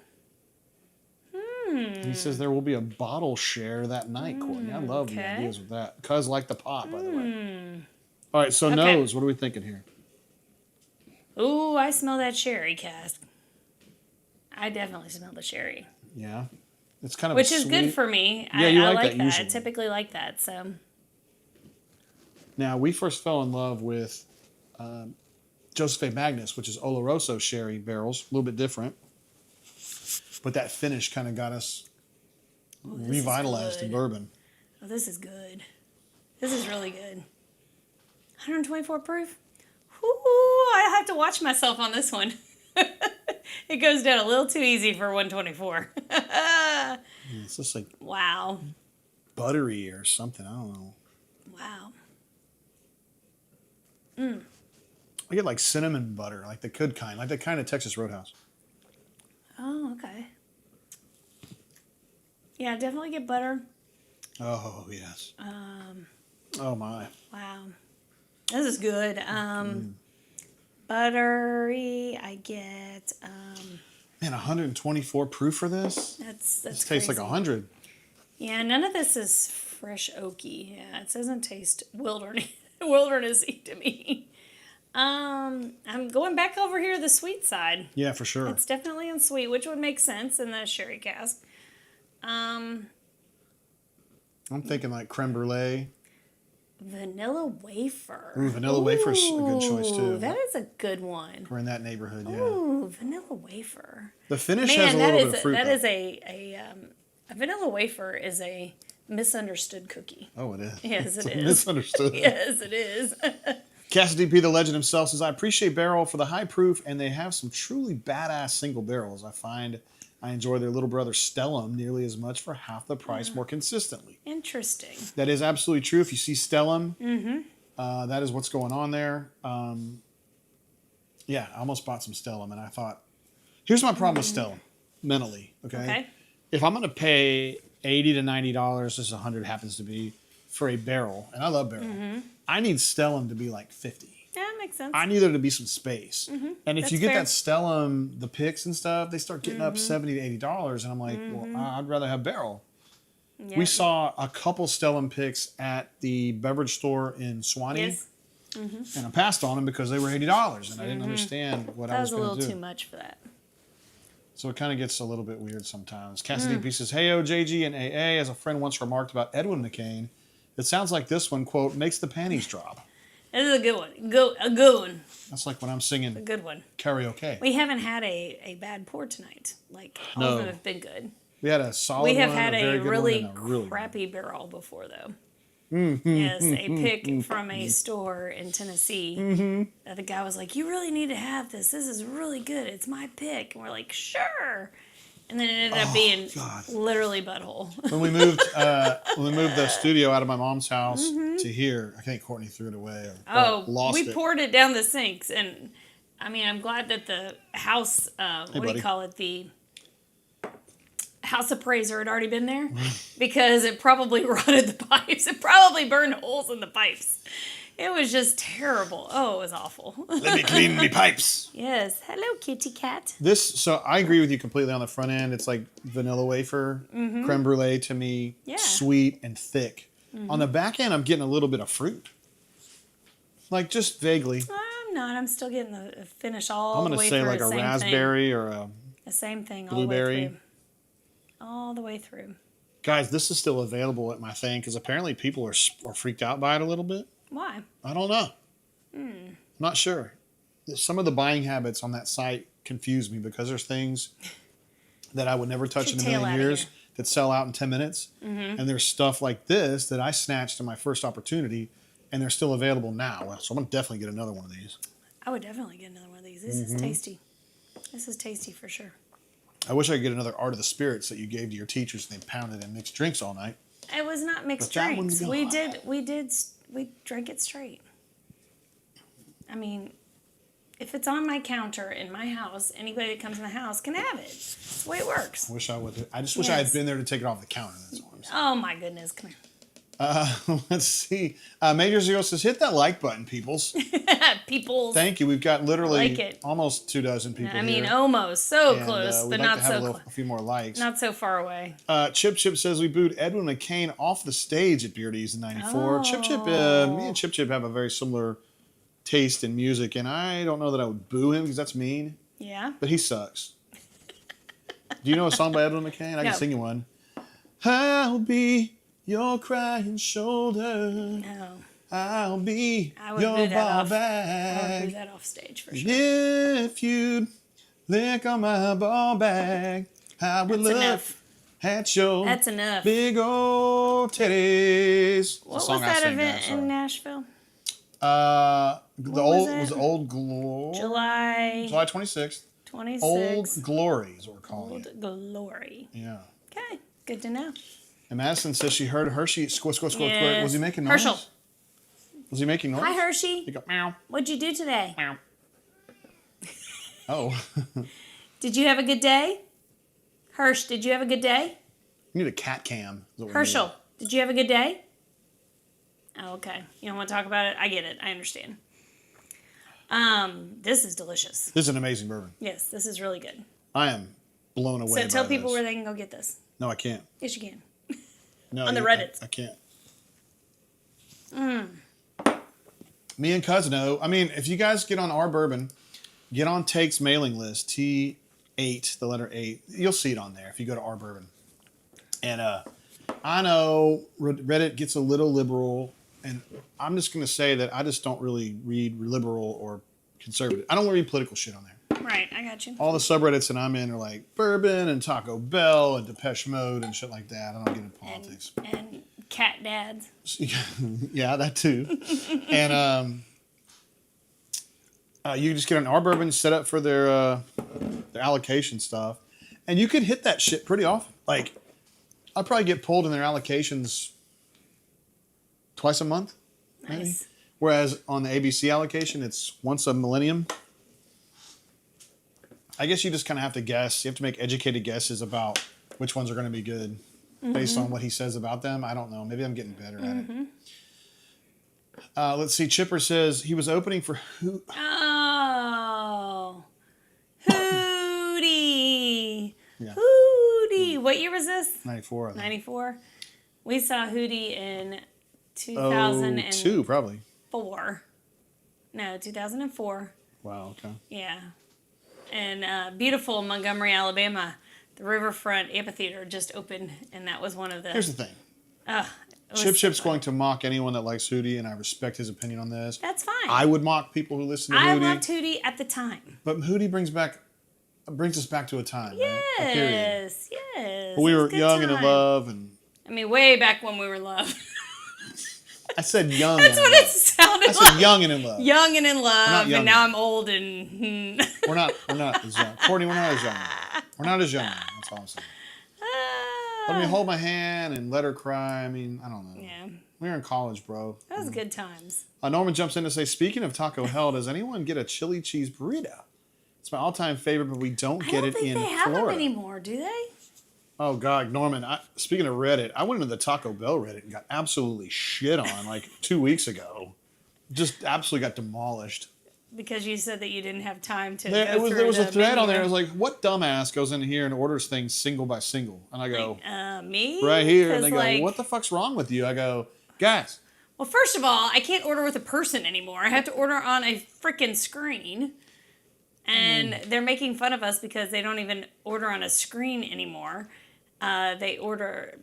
He says there will be a bottle share that night, Courtney. I love the okay. ideas with that. Cuz like the pot, by the way. All right, so nose. What are we thinking here? Ooh, I smell that sherry cask. I definitely smell the sherry. Yeah. It's kind of Which a is sweet... good for me. Yeah, I you like like that that. usually. I typically like that, so... Now, we first fell in love with Joseph A. Magnus, which is Oloroso sherry barrels, a little bit different. But that finish kind of got us revitalized in bourbon. Oh, this is good. This is really good. 124 proof? Ooh, I have to watch myself on this one. It goes down a little too easy for 124. Yeah, it's just like Wow. buttery or something. I don't know. Wow. I get like cinnamon butter, like the good kind, like the kind of Texas Roadhouse. Oh, okay. Yeah, definitely get butter. Oh, yes. Oh, my. Wow. This is good. Buttery, I get, Man, 124 proof for this? that's This tastes crazy. like 100. Yeah, none of this is fresh oaky. Yeah, it doesn't taste wildernessy to me. I'm going back over here to the sweet side. Yeah, for sure. It's definitely in sweet, which would make sense in the sherry cask. I'm thinking like creme brulee. Vanilla wafer. Ooh, vanilla wafer's a good choice, too. That is a good one. We're in that neighborhood, yeah. Ooh, vanilla wafer. The finish has a little bit of fruit. That though. is a vanilla wafer is a misunderstood cookie. Oh, it is. Yes, it is. Misunderstood. Yes, it is. Cassidy P, the legend himself, says, I appreciate Barrell for the high proof, and they have some truly badass single barrels. I find I enjoy their little brother Stellum nearly as much for half the price more consistently. Interesting. That is absolutely true. If you see Stellum, that is what's going on there. Yeah, I almost bought some Stellum, and I thought, here's my problem with Stellum, mentally, okay? If I'm going to pay $80 to $90, this 100 happens to be, for a barrel, and I love Barrell, I need Stellum to be like 50. Yeah, that makes sense. I need there to be some space. And if That's you get fair. that Stellum, the picks and stuff, they start getting up $70 to $80, and I'm like, well, I'd rather have Barrell. Yeah. We saw a couple Stellum picks at the beverage store in Swanee, Yes. and I passed on them because they were $80, and I didn't understand what I That was was a going little to do. too much for that. So it kind of gets a little bit weird sometimes. Cassidy B says, "Hey, JG and AA, as a friend once remarked about Edwin McCain, it sounds like this one, quote, makes the panties drop." This is a good one. A good one. That's like when I'm singing A good one. karaoke. We haven't had a bad pour tonight. Like, all of them have been good. We had a solid We have one, had a a really really crappy barrel before, though. Mm-hmm. Yes, a pick from a store in Tennessee. Mm-hmm. That the guy was like, "You really need to have this. This is really good. It's my pick." And we're like, "Sure." And then it ended up being literally butthole. When we moved the studio out of my mom's house to here, I think Courtney threw it away or lost it. We poured it down the sinks, and I mean, I'm glad that the house, what do you call it, the house appraiser had already been there, because it probably rotted the pipes. It probably burned holes in the pipes. It was just terrible. Oh, it was awful. Let me clean me pipes. Yes. Hello, kitty cat. So I agree with you completely on the front end. It's like vanilla wafer, creme brulee to me, sweet and thick. On the back end, I'm getting a little bit of fruit. Like just vaguely. I'm not. I'm still getting the finish all the way through. I'm going to say like a raspberry or the same thing all blueberry. the way through. All the way through. Guys, this is still available at my thing because apparently people are freaked out by it a little bit. Why? I don't know. I'm not sure. Some of the buying habits on that site confuse me because there's things that I would never touch in a million years that sell out in 10 minutes. And there's stuff like this that I snatched in my first opportunity, and they're still available now. So I'm going to definitely get another one of these. I would definitely get another one of these. This is tasty. This is tasty for sure. I wish I could get another Art of the Spirits that you gave to your teachers and they pounded and mixed drinks all night. It was not mixed drinks. We drank it straight. I mean, if it's on my counter in my house, anybody that comes in the house can have it. That's the way it works. I wish I would. I just wish I had been there to take it off the counter. That's all I'm saying. Oh my goodness, come here. Let's see. Major Zero says, hit that like button, peoples. Peoples. Thank you. We've got literally almost 24 people I mean, here. almost. So close, but we'd not like to have so close. a few more likes. Not so far away. Chip says, we booed Edwin McCain off the stage at Beardy's in 94. Oh. Me and Chip have a very similar taste in music, and I don't know that I would boo him because that's mean. Yeah. But he sucks. Do you know a song by Edwin McCain? I can sing you one. I'll be your crying shoulder. No. I'll be your ball bag. I would do that off stage for sure. If you'd lick on my ball bag, I would look at your big old titties. What was that event in Nashville? Old Glory. July 26th. 26th. Old Glory is what we're calling it. Old Glory. Yeah. Okay, good to know. And Madison says she heard Hershey squirt. Was he making noise? Herschel. Was he making noise? Hi, Hershey. He go, meow. What'd you do today? Meow. Oh. Did you have a good day? Hirsch, did you have a good day? You need a cat cam. Herschel, did you have a good day? Oh, okay. You don't want to talk about it? I get it. I understand. This is delicious. This is an amazing bourbon. Yes, this is really good. I am blown away. So tell people where they can go get this. No, I can't. Yes, you can. No, on the Reddit. I can't. Me and Cousino. I mean, if you guys get on our bourbon, get on Tate's mailing list, T8, the letter 8. You'll see it on there if you go to our bourbon. And I know Reddit gets a little liberal, and I'm just going to say that I just don't really read liberal or conservative. I don't read political shit on there. Right, I got you. All the subreddits that I'm in are like bourbon and Taco Bell and Depeche Mode and shit like that. I don't get into politics. And cat dads. Yeah, that too. And you just get an our bourbon set up for their allocation stuff, and you could hit that shit pretty often. Like, I'd probably get pulled in their allocations twice a month, maybe. Nice. Whereas on the ABC allocation, it's once a millennium. I guess you just kind of have to guess. You have to make educated guesses about which ones are going to be good based on what he says about them. I don't know. Maybe I'm getting better at it. Let's see. Chipper says he was opening for who? Oh. Hootie. Yeah. Hootie. What year was this? 94. 94. We saw Hootie in 2002, probably. 4. No, 2004. Wow, okay. Yeah. And beautiful Montgomery, Alabama, the Riverfront Amphitheater just opened, and that was one of the... Here's the thing. Chip's going to mock anyone that likes Hootie, and I respect his opinion on this. That's fine. I would mock people who listen to Hootie. I loved Hootie at the time. But Hootie brings us back to a time, yes, right? A period. Yes. But we were young and in love, and I mean, way back when we were in love. I said young. That's what it sounded like. I said young and in love. Young and in love, and now I'm old and. We're not as young, Courtney. We're not as young. We're not as young. That's all I'm saying. Let me hold my hand and let her cry. I mean, I don't know. Yeah. We were in college, bro. That was good times. Norman jumps in to say, speaking of Taco Hell, does anyone get a chili cheese burrito? It's my all-time favorite, but we don't get it in Florida. I don't think they have them anymore, do they? Oh, God, Norman, speaking of Reddit, I went into the Taco Bell Reddit and got absolutely shit on like 2 weeks ago. Just absolutely got demolished. Because you said that you didn't have time to There was a thread on there. It was like, what dumbass goes in here and orders things single by single? And I go, me? Right here. And they go, what the fuck's wrong with you? I go, guys. Well, first of all, I can't order with a person anymore. I have to order on a freaking screen. And they're making fun of us because they don't even order on a screen anymore.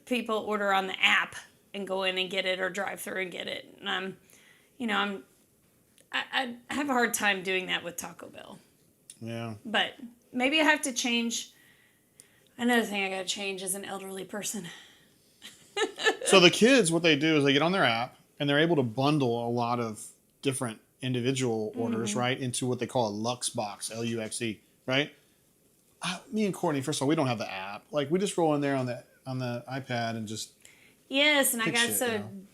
People order on the app and go in and get it or drive through and get it. And I have a hard time doing that with Taco Bell. Yeah. But maybe I have to change. Another thing I got to change as an elderly person. So the kids, what they do is they get on their app and they're able to bundle a lot of different individual orders, right, into what they call a Lux box, Luxe, right? Me and Courtney, first of all, we don't have the app. Like, we just roll in there on the iPad and just... Yes, and I got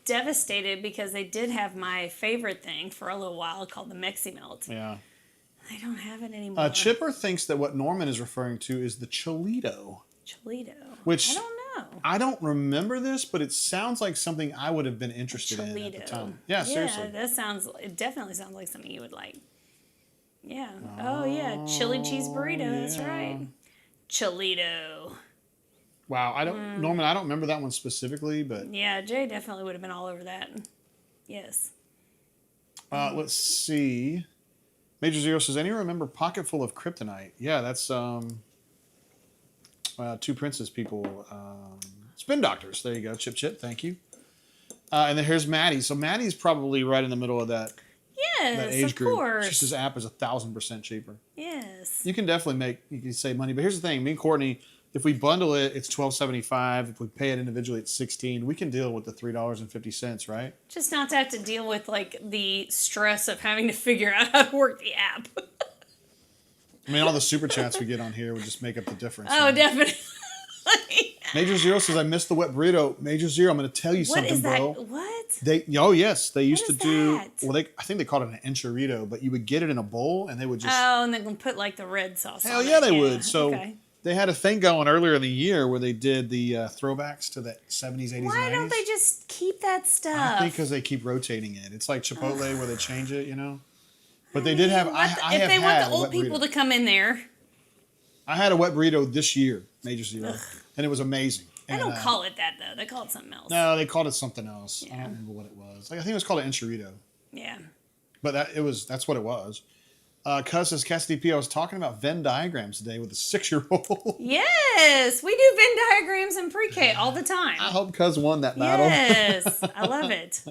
devastated because they did have my favorite thing for a little while called the Mexi Melt. Yeah. They don't have it anymore. Chipper thinks that what Norman is referring to is the Cholito. Cholito. Which... I don't know. I don't remember this, but it sounds like something I would have been interested in at the time. Yeah, seriously. It definitely sounds like something you would like. Yeah. Oh yeah. Chili cheese burrito, that's right. Cholito. Wow, Norman, I don't remember that one specifically, but... Yeah, Jay definitely would have been all over that. Yes. Let's see. Major Zero says, anyone remember Pocket Full of Kryptonite? Yeah, that's Two Princes people. Spin Doctors. There you go. Chip, thank you. And then here's Maddie. So Maddie's probably right in the middle of that, that age group. Course. Just his app is 1,000% cheaper. Yes. You can definitely save money. But here's the thing. Me and Courtney, if we bundle it, it's $12.75. If we pay it individually, it's $16. We can deal with the $3.50, right? Just not to have to deal with like the stress of having to figure out how to work the app. I mean, all the super chats we get on here would just make up the difference. Oh, right? definitely. Major Zero says, I missed the wet burrito. Major Zero, I'm going to tell you something, bro. What? Yes. They used to do, that? well, I think they called it an enchilito, but you would get it in a bowl and they would just. Oh, and they're going to put like the red sauce Hell on yeah, it. they would. So okay. They had a thing going earlier in the year where they did the throwbacks to the 70s, 80s, Why 90s. don't they just keep that stuff? I think because they keep rotating it. It's like Chipotle where they change it, you know? But they did have, if they want the old people to come in there. I had a wet burrito this year, Major Zero, and it was amazing. They don't call it that, though. They call it something else. No, they called it something else. Yeah. I don't remember what it was. I think it was called an enchilito. Yeah. But that's what it was. Cuz says, Cassidy P, I was talking about Venn diagrams today with a 6-year-old. Yes, we do Venn diagrams in pre-K all the time. I hope Cuz won that battle. Yes, I love it.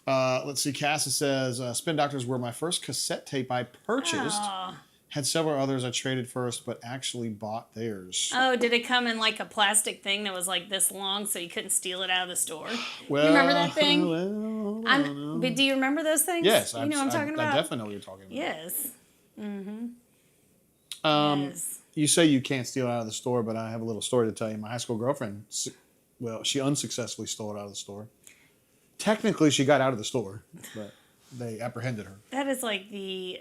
Let's see, Cassie says, Spin Doctors were my first cassette tape I purchased. Aww. Had several others I traded first, but actually bought theirs. Oh, did it come in like a plastic thing that was like this long so you couldn't steal it out of the store? Well, you remember that thing? Well, I don't know. But do you remember those things? Yes. You know what I'm talking about? I definitely know what you're talking about. Yes. Mm-hmm. Yes. You say you can't steal it out of the store, but I have a little story to tell you. My high school girlfriend, she unsuccessfully stole it out of the store. Technically, she got out of the store, but they apprehended her. That is like the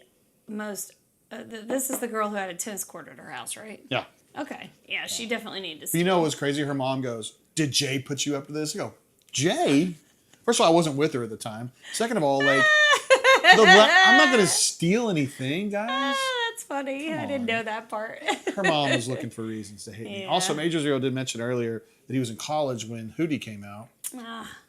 most... this is the girl who had a tennis court at her house, right? Yeah. Okay. Yeah, she definitely needed to steal. You know what was crazy? Her mom goes, did Jay put you up to this? I go, Jay? First of all, I wasn't with her at the time. Second of all, like, I'm not going to steal anything, guys. That's funny. I didn't know that part. Her mom was looking for reasons to hate me. Also, Major Zero did mention earlier that he was in college when Hootie came out,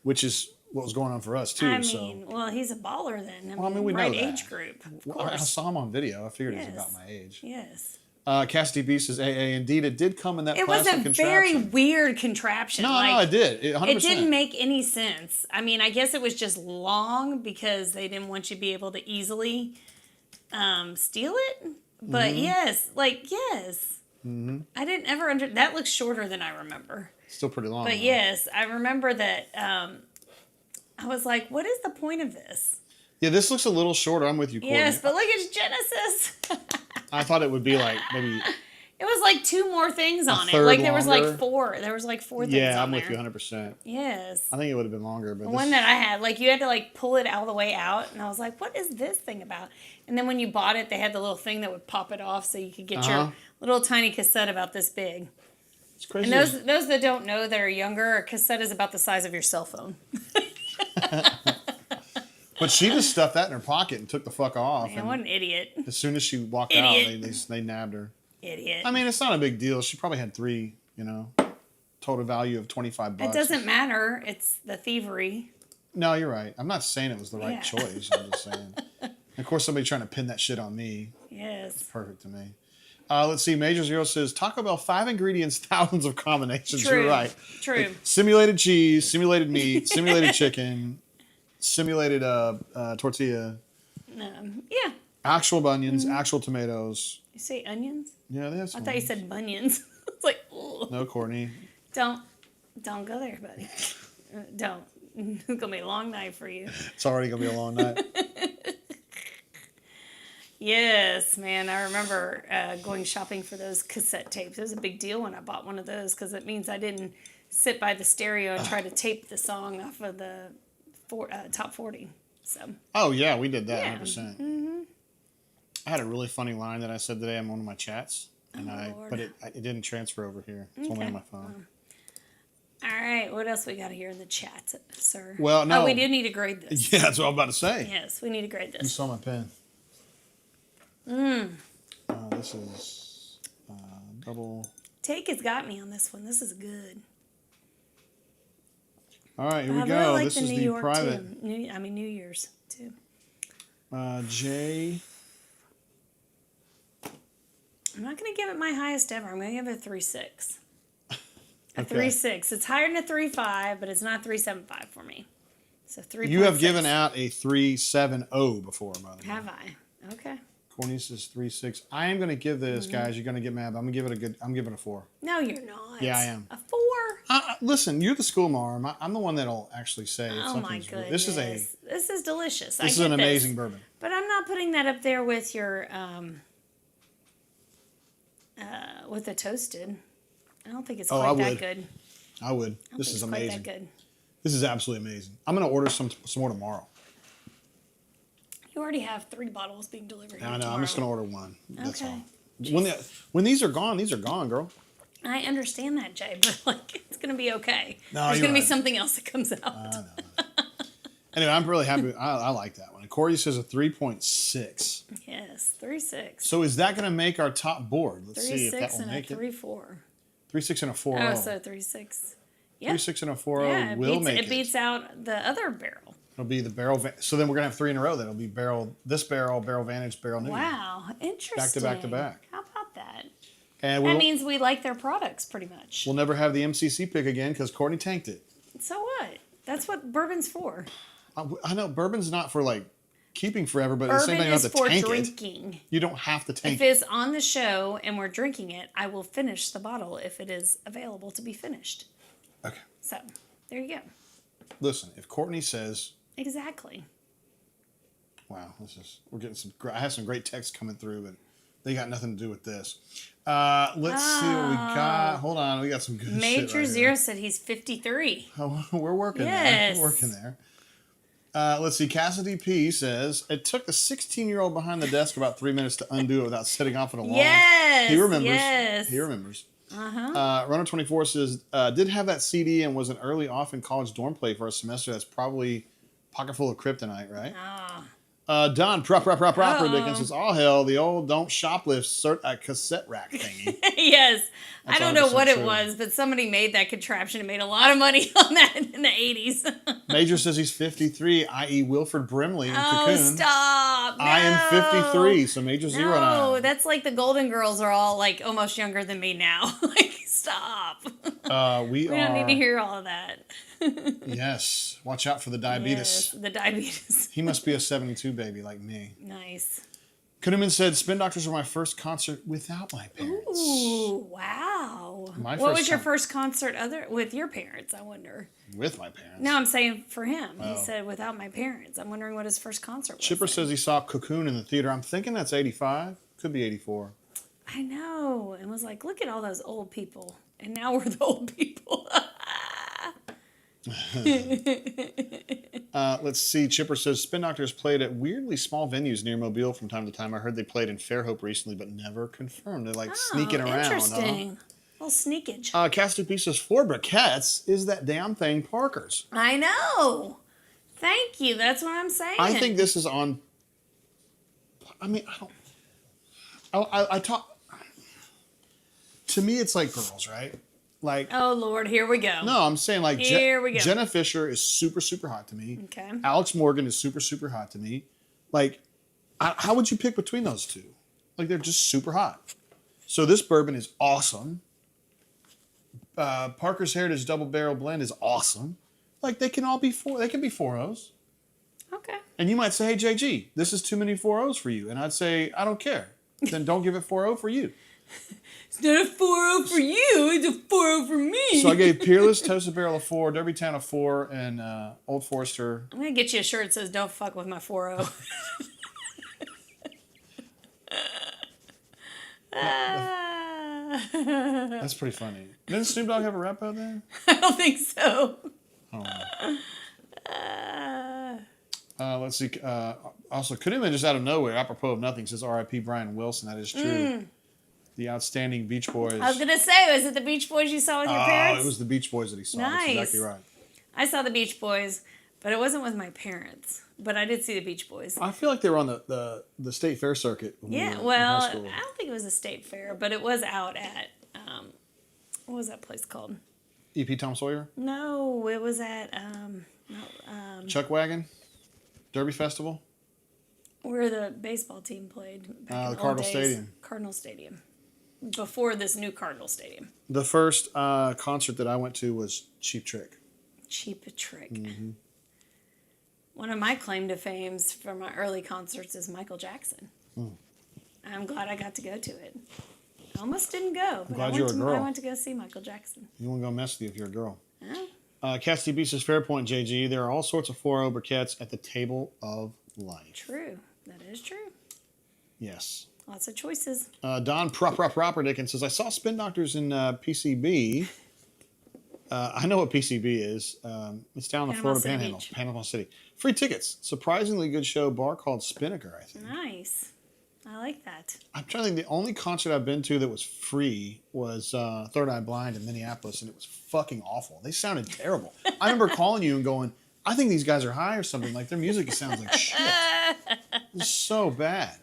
which is what was going on for us too. I mean, well, he's a baller then. I mean, we right know that. age group. Of Well, I course. saw him on video. I figured he was about my age. Yes. Cassidy B says, AA, indeed, it did come in that It was plastic a contraption. very weird contraption. No, it did. 100%. It didn't make any sense. I mean, I guess it was just long because they didn't want you to be able to easily steal it. But yes. Mm-hmm. I didn't ever that looks shorter than I remember. Still pretty long. But yes, I remember that I was like, what is the point of this? Yeah, this looks a little shorter. I'm with you, Courtney. Yes, but look, it's Genesis. I thought it would be like maybe... It was like 2 more things on it. Like there was like 4. There was like 4 things on there. Yeah, I'm with you 100%. Yes. I think it would have been longer. But the one that I had, like you had to like pull it all the way out. And I was like, what is this thing about? And then when you bought it, they had the little thing that would pop it off so you could get your little tiny cassette about this big. It's crazy. And those that don't know that are younger, a cassette is about the size of your cell phone. But she just stuffed that in her pocket and took the fuck off. Man, what an idiot. As soon as she walked out, they nabbed her. Idiot. I mean, it's not a big deal. She probably had 3, total value of $25. It doesn't matter. It's the thievery. No, you're right. I'm not saying it was the right choice. I'm just saying. And of course, somebody trying to pin that shit on me. Yes. It's perfect to me. Let's see. Major Zero says, Taco Bell, 5 ingredients, thousands of combinations. True. You're right. True. Like, simulated cheese, simulated meat, simulated chicken, simulated tortilla. Yeah. Actual onions, actual tomatoes. You say onions? Yeah, they have some. I thought you said bunions. It's like, ugh. No, Courtney. Don't go there, buddy. Don't. It's gonna be a long night for you. It's already gonna be a long night. Yes, man. I remember going shopping for those cassette tapes. It was a big deal when I bought one of those because it means I didn't sit by the stereo and try to tape the song off of the top 40. So. Oh yeah, we did that 100%. Mm-hmm. I had a really funny line that I said today on one of my chats, and but it didn't transfer over here. It's only on my phone. All right, what else we got here in the chat, sir? Well, no. Oh, we do need to grade this. Yeah, that's what I'm about to say. Yes, we need to grade this. You saw my pen. This is double. Take has got me on this one. This is good. All right, here we I go. really like This the is New the York private. New Year's too. Jay. I'm not going to give it my highest ever. I'm going to give it a 3.6. A Okay. 3.6. It's higher than a 3.5, but it's not 3.75 for me. So 3. You have given out a 3.70 before, by the way. Have I? Okay. Courtney says 3.6. I am going to give this, guys. You're going to get mad, but I'm going to give it a good. I'm giving it a 4. No, you're not. Yeah, I am. A 4. Listen, you're the school marm. I'm the one that'll actually say if Oh my something's. This is delicious. This is an amazing bourbon. But I'm not putting that up there with your with the toasted. I don't think it's quite that good. I would. This is amazing. Quite that good. This is absolutely amazing. I'm going to order some more tomorrow. You already have 3 bottles being delivered. I know. Tomorrow. I'm just going to order one. That's okay. all. When these are gone, girl. I understand that, Jay, but like it's going to be okay. No, There's going to be right. something else that comes out. I know. Anyway, I'm really happy. I like that one. Corey says a 3.6. Yes, 3.6. So is that going to make our top board? Let's see if that will make it. 3.4. 3.6 and a 4.0. Oh, so 3.6. Yeah. 3.6 and a 4.0 will make it. It beats out the other barrel. It'll be the barrel. So then we're going to have 3 in a row. Then it'll be barrel vantage, barrel new. Wow, interesting. Back to back to back. How about that? And that means we like their products pretty much. We'll never have the MCC pick again because Courtney tanked it. So what? That's what bourbon's for. I know bourbon's not for like keeping forever, but Bourbon at the same time you is have to for tank drinking. You don't have to tank If it's on the show and we're drinking it, I will finish the bottle if it is available to be finished. Okay. So, there you go. Listen, if Courtney says... Exactly. Wow, we're getting some... I have some great texts coming through, but they got nothing to do with this. Let's see what we got. Hold on, we got some good shit Major right Zero here. said he's 53. Oh, we're working there. Yes. We're working there. Let's see. Cassidy P says, it took the 16-year-old behind the desk about 3 minutes to undo it without setting off an alarm. Yes. He remembers. Yes. He remembers. Runner24 says, did have that CD and was an early off in college dorm play for a semester. That's probably pocket full of kryptonite, right? Don proper Dickens says, all hell, the old don't shoplift cassette rack thingy. Yes. That's I don't know what true. it was, but somebody made that contraption and made a lot of money on that in the 80s. Major says he's 53, i.e. Wilford Brimley in Oh, Cocoon. stop. No. I am 53, so Major 09. No, that's like the Golden Girls are all like almost younger than me now. Like, stop. We don't need to hear all of that. Yes. Watch out for the diabetes. Yes, the diabetes. He must be a 72 baby like me. Nice. Kuhneman said, Spin Doctors were my first concert without my parents. Ooh, wow. What was your first concert with your parents, I wonder? With my parents? No, I'm saying for him. Oh. He said without my parents. I'm wondering what his first concert was. Chipper says he saw Cocoon in the theater. I'm thinking that's 85. Could be 84. I know. And was like, look at all those old people. And now we're the old people. Let's see. Chipper says Spin Doctors played at weirdly small venues near Mobile from time to time. I heard they played in Fairhope recently, but never confirmed. They're like sneaking around. Interesting. A little sneakage. Castu says 4 briquettes is that damn thing Parker's. I know. Thank you. That's what I'm saying. I think this is on. I mean, I talk. To me, it's like girls, right? Like, oh Lord, here we go. No, I'm saying like here we go. Jenna Fisher is super, super hot to me. Okay. Alex Morgan is super, super hot to me. Like, how would you pick between those two? Like, they're just super hot. So this bourbon is awesome. Parker's Heritage Double Barrel Blend is awesome. Like, they can all be they can be 4-0s. Okay. And you might say, hey, JG, this is too many 4-0s for you. And I'd say, I don't care. Then don't give it 4-0 for you. It's not a 4-0 for you. It's a 4-0 for me. So I gave Peerless Toasted Barrel a 4, Derby Town a 4, and Old Forester. I'm going to get you a shirt that says, don't fuck with my 4-0. That's pretty funny. Didn't Snoop Dogg have a rap out there? I don't think so. Oh. Let's see. Also, Kuhneman just out of nowhere, apropos of nothing, says R.I.P. Brian Wilson. That is true. The outstanding Beach Boys. I was going to say, was it the Beach Boys you saw with your parents? Oh, it was the Beach Boys that he saw. Nice. That's exactly right. I saw the Beach Boys, but it wasn't with my parents. But I did see the Beach Boys. I feel like they were on the state fair circuit. Yeah, well, I don't think it was a state fair, but it was out at, what was that place called? E.P. Tom Sawyer? No, it was at, Chuck Wagon? Derby Festival? Where the baseball team played back in the the Cardinal old days. Stadium. Cardinal Stadium. Before this new Cardinal Stadium. The first concert that I went to was Cheap Trick. Cheap Trick. Mm-hmm. One of my claim to fames from my early concerts is Michael Jackson. I'm glad I got to go to it. I almost didn't go, but I went to go see Michael Jackson. You won't go mess with you if you're a girl. Oh. Cassie B says, fair point, JG. There are all sorts of 4-0 briquettes at the table of life. True. That is true. Yes. Lots of choices. Don Proper Dickens says, I saw Spin Doctors in PCB. I know what PCB is. It's down in the Florida Panhandle. Panama City. Free tickets. Surprisingly good show. Bar called Spinnaker, I think. Nice. I like that. I'm trying to think. The only concert I've been to that was free was Third Eye Blind in Minneapolis, and it was fucking awful. They sounded terrible. I remember calling you and going, I think these guys are high or something. Like, their music sounds like shit. It's so bad.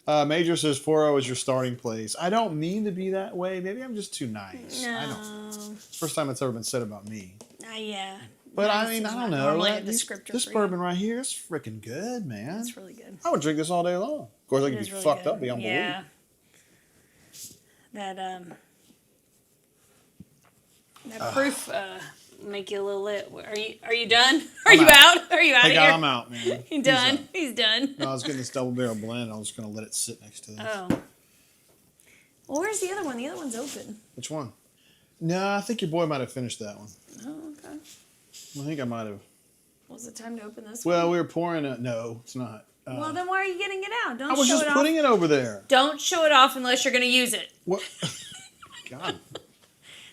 Major says 4-0 is your starting place. I don't mean to be that way. Maybe I'm just too nice. No. I don't. First time it's ever been said about me. Yeah. But I mean, I don't know. This bourbon right here is freaking good, man. It's really good. I would drink this all day long. Of course, I could be really fucked up beyond belief. Yeah. That proof make you a little lit. Are you done? Are you out? Are you out of here? I'm out, man. He's done. He's done. No, I was getting this double barrel blend. I was just going to let it sit next to this. Oh. Well, where's the other one? The other one's open. Which one? No, I think your boy might have finished that one. Oh, okay. I think I might have. Was it time to open this one? one? We were pouring it. No, it's not. Well, then why are you getting it out? Don't show it off. I was just putting it over there. Don't show it off unless you're going to use it. What? God.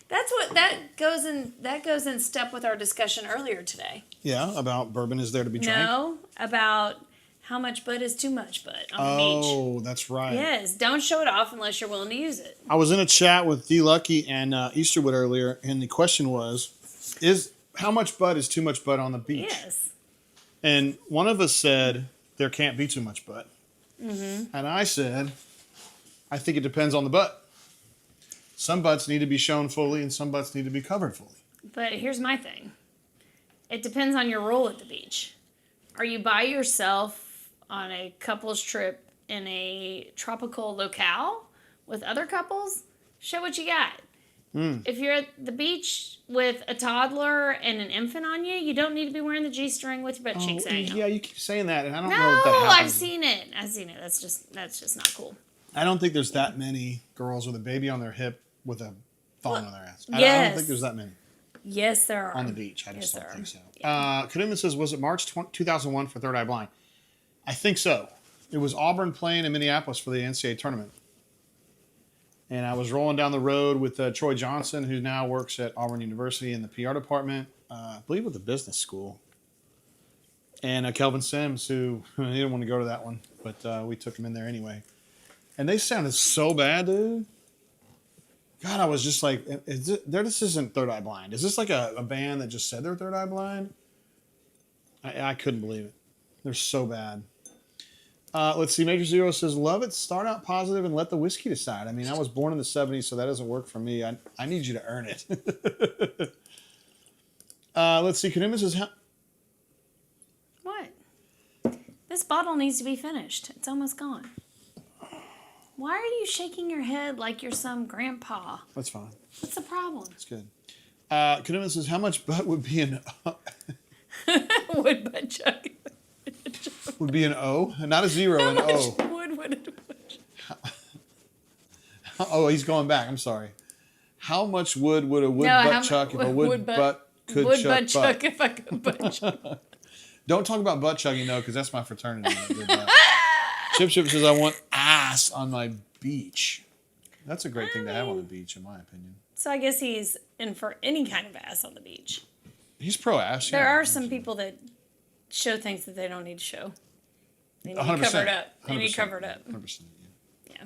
That goes in step with our discussion earlier today. Yeah, about bourbon is there to be drank? No, about how much bud is too much bud on the beach. Oh, that's right. Yes, don't show it off unless you're willing to use it. I was in a chat with D. Lucky and Easterwood earlier, and the question was, how much bud is too much bud on the beach? Yes. And one of us said there can't be too much butt. And I said, I think it depends on the butt. Some butts need to be shown fully and some butts need to be covered fully. But here's my thing. It depends on your role at the beach. Are you by yourself on a couples trip in a tropical locale with other couples? Show what you got. If you're at the beach with a toddler and an infant on you, you don't need to be wearing the G-string with your butt cheeks hanging. Yeah, you keep saying that, and I don't know No, if that happens. I've seen it. That's just not cool. I don't think there's that many girls with a baby on their hip with a thong on their ass. I don't think there's that many. Yes, there are. On the beach. I just don't think so. Kaduma says, was it March 2001 for Third Eye Blind? I think so. It was Auburn playing in Minneapolis for the NCAA tournament. And I was rolling down the road with Troy Johnson, who now works at Auburn University in the PR department, I believe with the business school. And Kelvin Sims, who he didn't want to go to that one, but we took him in there anyway. And they sounded so bad, dude. God, I was just like, this isn't Third Eye Blind. Is this like a band that just said they're Third Eye Blind? I couldn't believe it. They're so bad. Let's see. Major Zero says, love it. Start out positive and let the whiskey decide. I mean, I was born in the 70s, so that doesn't work for me. I need you to earn it. Let's see. Kaduma says, what? This bottle needs to be finished. It's almost gone. Why are you shaking your head like you're some grandpa? That's fine. What's the problem? That's good. Kaduma says, how much butt would be an Would butt chug. would be an O? Not a zero, an O. Would it? Oh, he's going back. I'm sorry. How much wood would a butt chuck if a wood butt could would chuck butt chuck if I could butt chuck? Don't talk about butt chugging, though, because that's my fraternity. Chip says, I want ass on my beach. That's a great thing to have on the beach, in my opinion. So I guess he's in for any kind of ass on the beach. He's pro ass. There are some people that show things that they don't need to show. They need covered up. They need covered up. 100%. Yeah.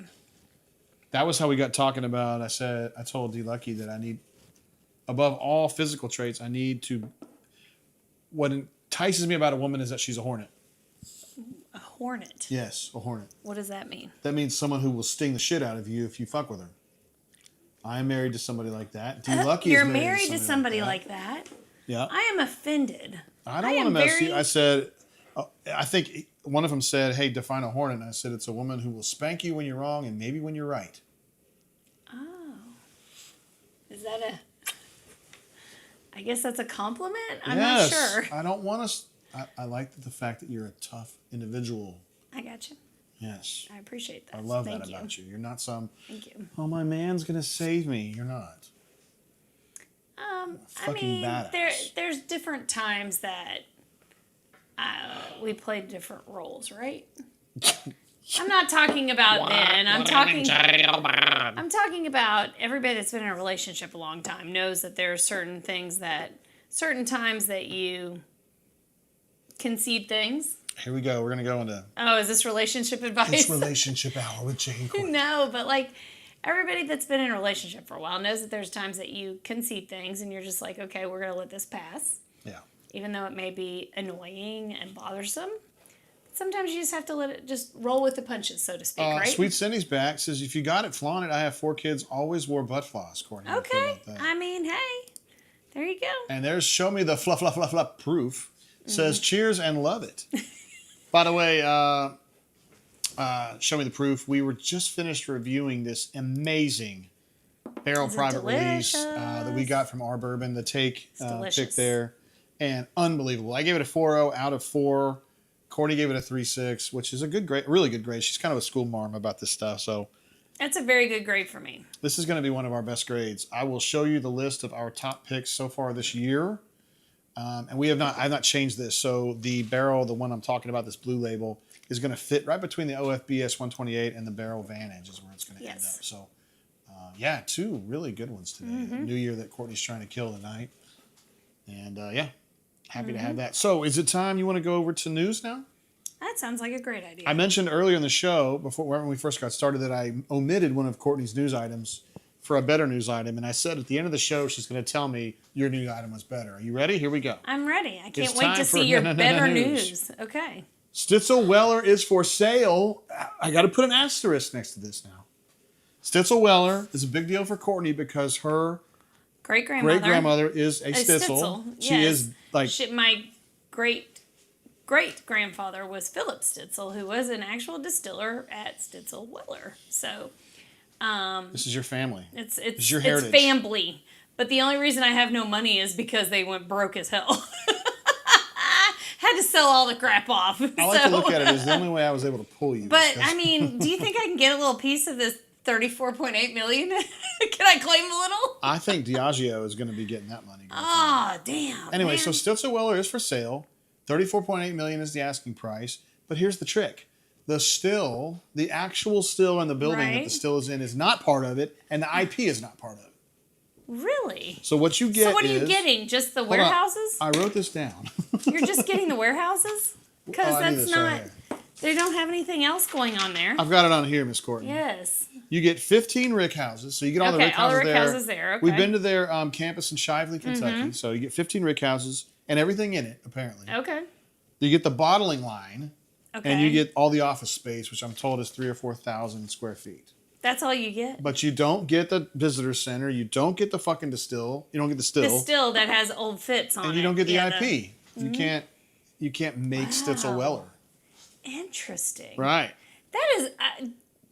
That was how we got talking about. I told D Lucky that I need, above all physical traits, I need to. What entices me about a woman is that she's a hornet. A hornet? Yes, a hornet. What does that mean? That means someone who will sting the shit out of you if you fuck with her. I am married to somebody like that. D Lucky You're is married to somebody like that? Yeah. I am offended. I don't want to mess you. I said, I think one of them said, hey, define a hornet. And I said, it's a woman who will spank you when you're wrong and maybe when you're right. Oh. Is that I guess that's a compliment? I'm not sure. I don't want to. I like the fact that you're a tough individual. I got you. Yes. I appreciate that. I love that about you. You're not some, Thank you. Oh, my man's going to save me. You're not. I mean, there's different times that we played different roles, right? I'm not talking about then. I'm talking about everybody that's been in a relationship a long time knows that there are certain times that you concede things. Here we go. We're going to go into... Oh, is this relationship advice? It's relationship hour with Jay and Courtney. No, but like everybody that's been in a relationship for a while knows that there's times that you concede things and you're just like, okay, we're going to let this pass. Yeah. Even though it may be annoying and bothersome. Sometimes you just have to let it just roll with the punches, so to speak, right? Sweet Cindy's back. Says, if you got it, flaunt it. I have 4 kids. Always wore butt floss, Courtney. Okay. I mean, hey, there you go. And there's show me the fluff proof. Says, cheers and love it. By the way, show me the proof. We were just finished reviewing this amazing Barrell private release that we got from our bourbon. The take pick there. And unbelievable. I gave it a 4.0 out of 4. Courtney gave it a 3.6, which is a good grade, really good grade. She's kind of a school marm about this stuff, so that's a very good grade for me. This is going to be one of our best grades. I will show you the list of our top picks so far this year, and I've not changed this. So the Barrell, the one I'm talking about, this blue label, is going to fit right between the OFBS 128 and the Barrell Vantage is where it's going to end up. So, 2 really good ones today. New Year that Courtney's trying to kill tonight, and happy to have that. So is it time you want to go over to news now? That sounds like a great idea. I mentioned earlier in the show, when we first got started, that I omitted one of Courtney's news items for a better news item. And I said at the end of the show, she's going to tell me your news item was better. Are you ready? Here we go. I'm ready. I can't wait to see your better news. Okay. Stitzel Weller is for sale. I got to put an asterisk next to this now. Stitzel Weller is a big deal for Courtney because her great-grandmother is a Stitzel. She is like... my great-great-grandfather was Philip Stitzel, who was an actual distiller at Stitzel Weller. So... this is your family. It's your heritage. It's family. But the only reason I have no money is because they went broke as hell. Had to sell all the crap off. I like to look at it as the only way I was able to pull you. But I mean, do you think I can get a little piece of this $34.8 million? Can I claim a little? I think Diageo is going to be getting that money. Oh, damn. Anyway, man. so Stitzel Weller is for sale. $34.8 million is the asking price. But here's the trick. The actual still in the building that the still is in is not part of it, and the IP is not part of it. Really? So what you get So what are you getting? Just the warehouses? I wrote this down. You're just getting the warehouses? Because that's not... They don't have anything else going on there. I've got it on here, Miss Courtney. Yes. You get 15 rick houses. So you get all the rick houses there. Okay. We've been to their campus in Shively, Kentucky. So you get 15 rick houses and everything in it, apparently. Okay. You get the bottling line. Okay. And you get all the office space, which I'm told is 3,000 or 4,000 square feet. That's all you get? But you don't get the visitor center. You don't get the fucking distill. You don't get the still. The still that has old fits on it. And you don't get the IP. You can't make Stitzel Weller. Interesting. Right.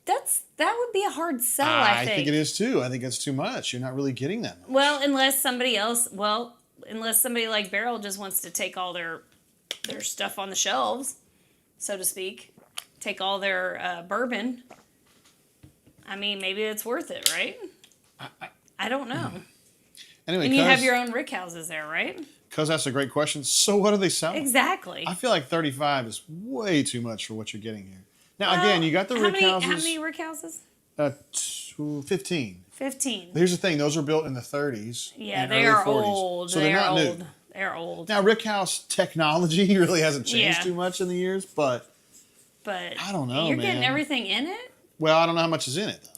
That would be a hard sell, I think. I think it is too. I think it's too much. You're not really getting that much. Well, unless somebody like Barrell just wants to take all their stuff on the shelves, so to speak, take all their bourbon. I mean, maybe it's worth it, right? I don't know. Anyway, and you have your own rick houses there, right? Because that's a great question. So what are they selling? Exactly. I feel like 35 is way too much for what you're getting here. Now, again, you got the rick houses. How many rick houses? 15. 15. Here's the thing. Those are built in the 30s. Yeah, they are 40s. Old. So they're not new. They're old. Now, rick house technology really hasn't changed too much in the years, but I don't know, You're getting everything in it? Well, I don't know how much is in it, though.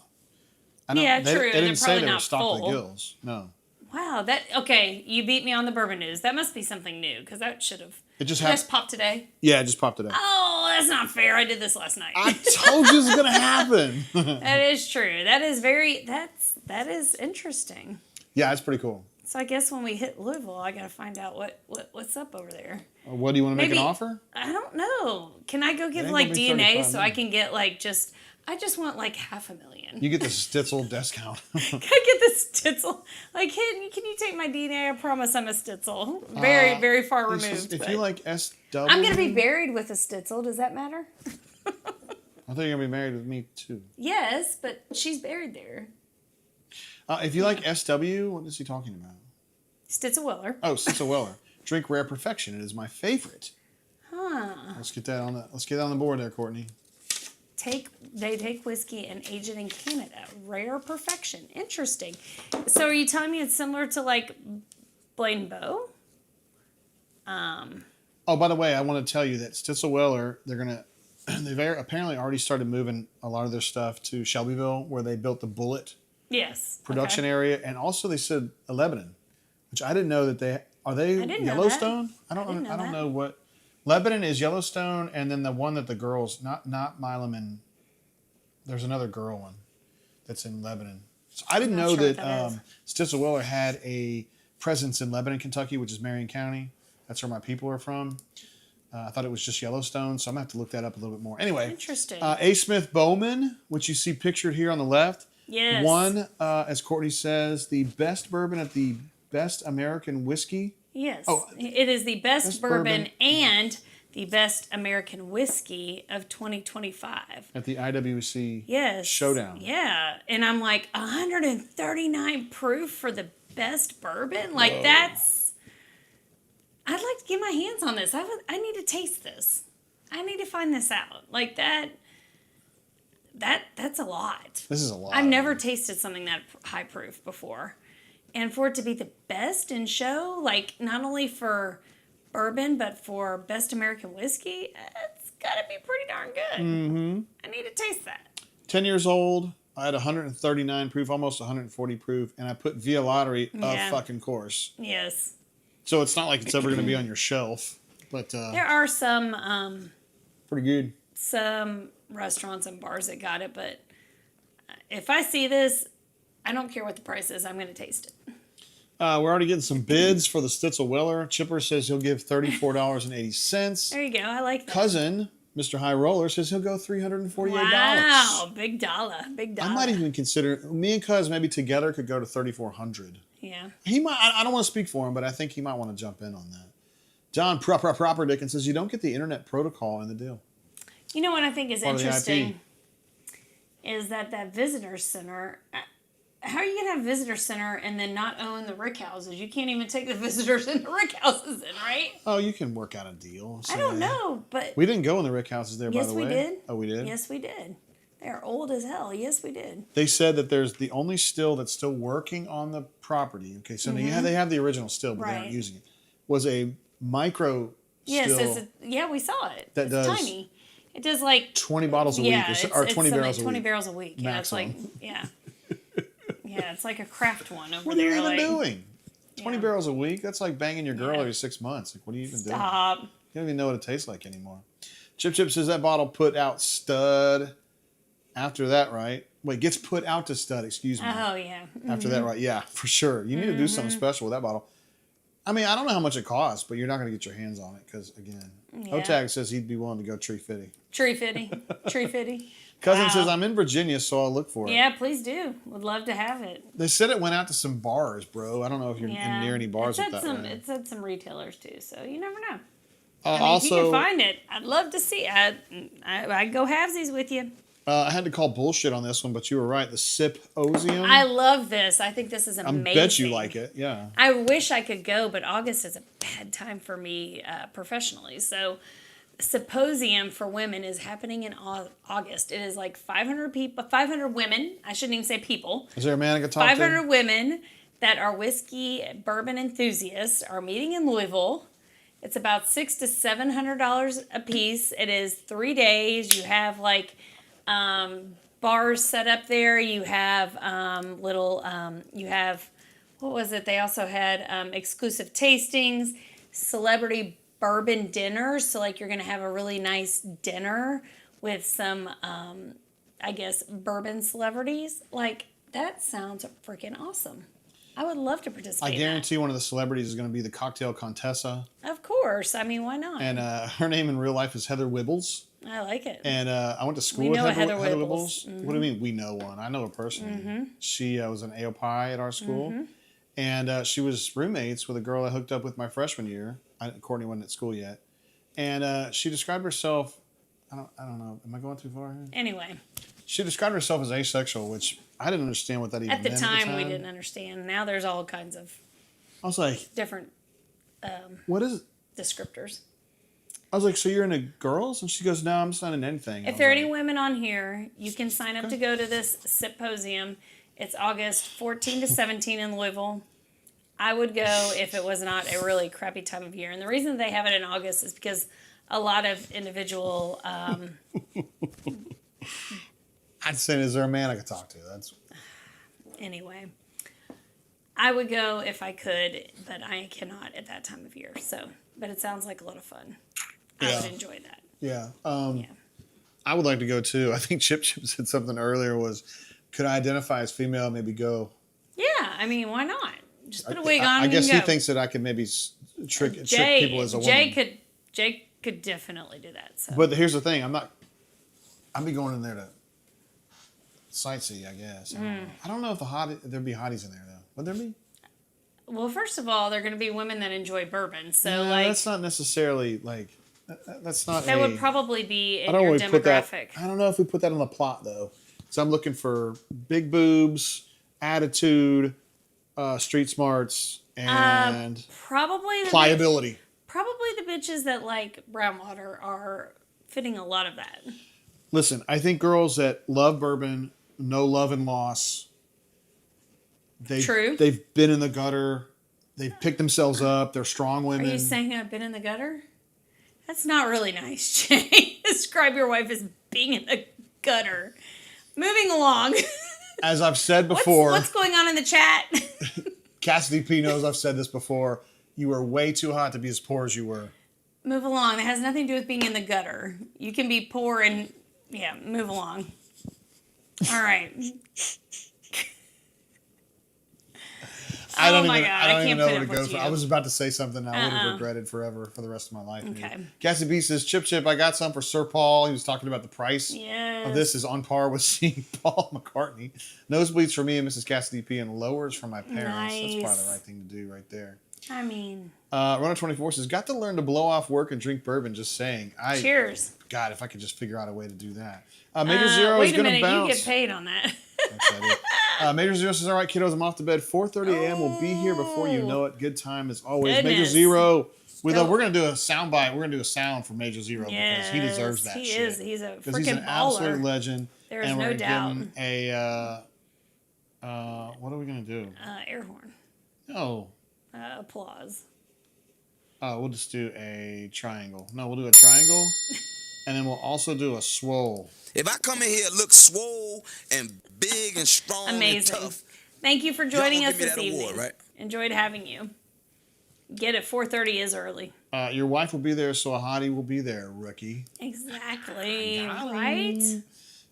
True. They didn't say they were not stocked full. to the gills. No. Wow. Okay, you beat me on the bourbon news. That must be something new, because that should have... It just popped today? Yeah, it just popped today. Oh, that's not fair. I did this last night. I told you it was going to happen. That is true. That is interesting. Yeah, it's pretty cool. So I guess when we hit Louisville, I got to find out what's up over there. What do you want to make an offer? I don't know. Can I go give like DNA so I can get like I just want like $500,000. You get the Stitzel discount. Can I get the Stitzel? Like, can you take my DNA? I promise I'm a Stitzel. Very, very far removed. If you like SW... I'm going to be buried with a Stitzel. Does that matter? I thought you were going to be married with me, too. Yes, but she's buried there. If you like SW, what is he talking about? Stitzel Weller. Oh, Stitzel Weller. Drink Rare Perfection. It is my favorite. Huh. Let's get that on the board there, Courtney. They take whiskey and age it in Canada. Rare Perfection. Interesting. So are you telling me it's similar to like Blade & Bow? Oh, by the way, I want to tell you that Stitzel Weller, they've apparently already started moving a lot of their stuff to Shelbyville, where they built the Bullet production area, and also they said Lebanon, which I didn't know that they Yellowstone. I don't know what. Lebanon is Yellowstone, and then the one that the girls, not Milam, there's another girl one that's in Lebanon. So I didn't know that Stitzel Weller had a presence in Lebanon, Kentucky, which is Marion County. That's where my people are from. I thought it was just Yellowstone, so I'm going to have to look that up a little bit more. Anyway, interesting. A. Smith Bowman, which you see pictured here on the left. Yes. Won, as Courtney says, the best bourbon at the Best American Whiskey. Yes. Oh, it is the best bourbon and the best American whiskey of 2025. At the IWC Showdown. Yeah. And I'm like, 139 proof for the best bourbon? Like, that's... I'd like to get my hands on this. I need to taste this. I need to find this out. Like, that's a lot. This is a lot. I've never tasted something that high proof before. And for it to be the best in show, like not only for bourbon, but for best American whiskey, it's got to be pretty darn good. Mm-hmm. I need to taste that. 10 years old. I had 139 proof, almost 140 proof, and I put via lottery of fucking course. Yes. So it's not like it's ever going to be on your shelf. But there are some pretty good. Some restaurants and bars that got it, but if I see this, I don't care what the price is. I'm going to taste it. We're already getting some bids for the Stitzel Weller. Chipper says he'll give $34.80. There you go. I like that. Cousin, Mr. High Roller, says he'll go $348. Wow, big dollar, big dollar. I might even consider, me and Cuz maybe together could go to $3,400. Yeah. He might. I don't want to speak for him, but I think he might want to jump in on that. John Proper Dickens says you don't get the internet protocol in the deal. You know what I think is Part of the interesting is that visitor center. How are you going to have a visitor center and then not own the rick houses? You can't even take the visitors in the rick houses in, right? Oh, you can work out a deal. I don't know, but... We didn't go in the rick houses there, by the way. Yes, we did. Oh, we did? Yes, we did. They're old as hell. Yes, we did. They said that there's the only still that's still working on the property. Okay, so now they have the original still, but they aren't using it. Was a micro still. Yes, we saw it. That it's does tiny. It does like 20 bottles a week or 20 barrels a week. 20 barrels a week. Yeah, maximum. it's like yeah, it's like a craft one over what there. What are you even doing? 20 barrels a week? That's like banging your girl every 6 months. Like, what are you even doing? Stop. You don't even know what it tastes like anymore. Chip says that bottle put out stud. After that, right? Wait, gets put out to stud, excuse me. Oh, yeah. Mm-hmm. After that, right? Yeah, for sure. You need to do something special with that bottle. I mean, I don't know how much it costs, but you're not going to get your hands on it because, again, Otag says he'd be willing to go tree fitty. Tree fitty. Cousin says, I'm in Virginia, so I'll look for it. Yeah, please do. Would love to have it. They said it went out to some bars, bro. I don't know if you're near any bars with that. It said some retailers, too, so you never know. Also, if you can find it, I'd love to see it. I'd go halvesies with you. I had to call bullshit on this one, but you were right. The Sip-Osium. I love this. I think this is amazing. I bet you like it, yeah. I wish I could go, but August is a bad time for me professionally. So Symposium for Women is happening in August. It is like 500 people, 500 women. I shouldn't even say people. Is there a man I can talk 500 to? women that are whiskey, bourbon enthusiasts are meeting in Louisville. It's about $600 to $700 a piece. It is 3 days. You have like bars set up there. You have you have, what was it? They also had exclusive tastings, celebrity bourbon dinners. So like you're going to have a really nice dinner with some, I guess, bourbon celebrities. Like that sounds freaking awesome. I would love to participate. I guarantee one of the celebrities is going to be the cocktail Contessa. Of course. I mean, why not? And her name in real life is Heather Wibbles. I like it. And I went to school with Heather Wibbles. Mm-hmm. What do you mean we know one? I know her personally. Mm-hmm. She was an AOPI at our school. Mm-hmm. And she was roommates with a girl I hooked up with my freshman year. Courtney wasn't at school yet. And she described herself, I don't know, am I going too far here? Anyway. She described herself as asexual, which I didn't understand what that even meant. At the time, we didn't understand. Now there's all kinds of I was like, different what is it? Descriptors. I was like, so you're into girls? And she goes, no, I'm just not into anything. If there are any women on here, you can sign up to go to this symposium. It's August 14 to 17 in Louisville. I would go if it was not a really crappy time of year. And the reason they have it in August is because a lot of individual... I'd say, is there a man I could talk to? That's Anyway, I would go if I could, but I cannot at that time of year. So, but it sounds like a lot of fun. I would enjoy that. Yeah. I would like to go too. I think Chip said something earlier was, could I identify as female? Maybe go. Yeah, I mean, why not? Just put a wig on. I guess he thinks that I could maybe trick people as a woman. Jay could definitely do that. So. But here's the thing: I'd be going in there to sightsee, I guess. I don't know if there'd be hotties in there though. Would there be? Well, first of all, they're going to be women that enjoy bourbon. So, that's not necessarily like. That's not. That would probably be in your demographic. I don't know if we put that on the plot though. So I'm looking for big boobs, attitude, street smarts, and probably pliability. Probably the bitches that like brown water are fitting a lot of that. Listen, I think girls that love bourbon, know love and loss. True. They've been in the gutter. They've picked themselves up. They're strong women. Are you saying I've been in the gutter? That's not really nice, Jay. Describe your wife as being in the gutter. Moving along. As I've said before. What's going on in the chat? Cassidy P knows I've said this before. You were way too hot to be as poor as you were. Move along. That has nothing to do with being in the gutter. You can be poor and, yeah, move along. All right. I don't I even can't know put where up to go. with you. I was about to say something I would have regretted forever for the rest of my life. Okay. Cassie B says, Chip, I got some for Sir Paul. He was talking about the price of this is on par with seeing Paul McCartney. Nosebleeds for me and Mrs. Cassidy P and lowers for my parents. Nice. That's probably the right thing to do right there. I mean. Runner 24 says, got to learn to blow off work and drink bourbon, just saying. Cheers. God, if I could just figure out a way to do that. Major Zero is going to bounce. Wait a minute, you get paid on that. Major Zero says, all right, kiddos, I'm off to bed. 4:30 a.m. We'll be here before you know it. Good time as always. Goodness. Major Zero. We're going to do a sound bite. We're going to do a sound for Major Zero because he deserves that shit. He is. He's a freaking he's an baller. absolute legend. There's no doubt. What are we going to do? Air horn. No. Applause. We'll just do a triangle. No, we'll do a triangle. And then we'll also do a swole. If I come in here look swole and big and strong Amazing. and tough. Thank you for joining us give me this that evening. award, right? Enjoyed having you. Get it, 4:30 is early. Your wife will be there, so a hottie will be there, rookie. Exactly. Right?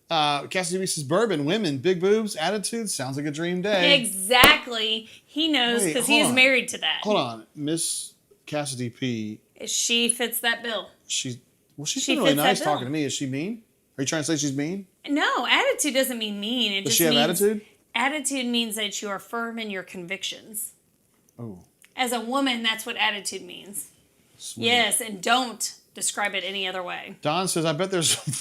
Cassidy B says, bourbon, women, big boobs, attitude, sounds like a dream day. Exactly. He knows because he is married to that. Hold on. Miss Cassidy P. She fits that bill. She's been really nice talking to me. Is she mean? Are you trying to say she's mean? No, attitude doesn't mean mean. Does she have attitude? Attitude means that you are firm in your convictions. Oh. As a woman, that's what attitude means. Sweet. Yes, and don't describe it any other way. Don says, I bet there's some...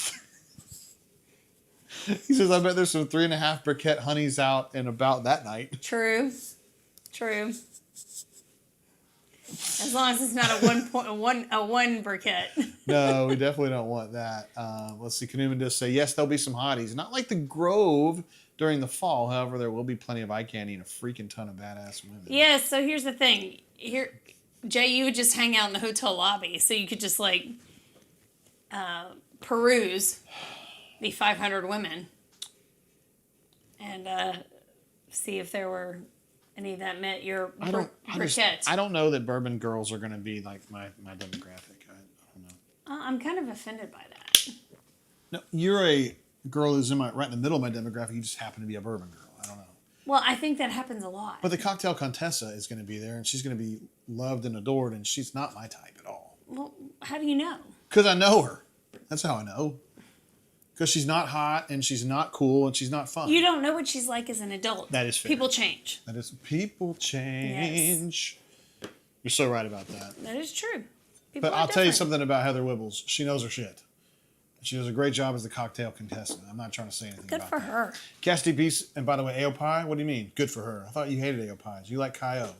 He says, I bet there's some 3.5 briquette honeys out and about that night. True. As long as it's not a one briquette. No, we definitely don't want that. Let's see. Kanuman does say, yes, there'll be some hotties. Not like the Grove during the fall. However, there will be plenty of eye candy and a freaking ton of badass women. Yeah, so here's the thing. Jay, you would just hang out in the hotel lobby, so you could just peruse the 500 women and see if there were any that met your briquette. I don't know that bourbon girls are going to be like my demographic. I don't know. I'm kind of offended by that. No, you're a girl who's right in the middle of my demographic. You just happen to be a bourbon girl. I don't know. Well, I think that happens a lot. But the cocktail Contessa is going to be there, and she's going to be loved and adored, and she's not my type at all. Well, how do you know? Because I know her. That's how I know. Because she's not hot, and she's not cool, and she's not fun. You don't know what she's like as an adult. That is fair. People change. People change. Yes. You're so right about that. That is true. But I'll tell you something about Heather Wibbles. She knows her shit. She does a great job as the cocktail contestant. I'm not trying to say anything about that. Good for her. Cassidy Beast, and by the way, AOPI, what do you mean? Good for her. I thought you hated AOPIs. You like Kyo.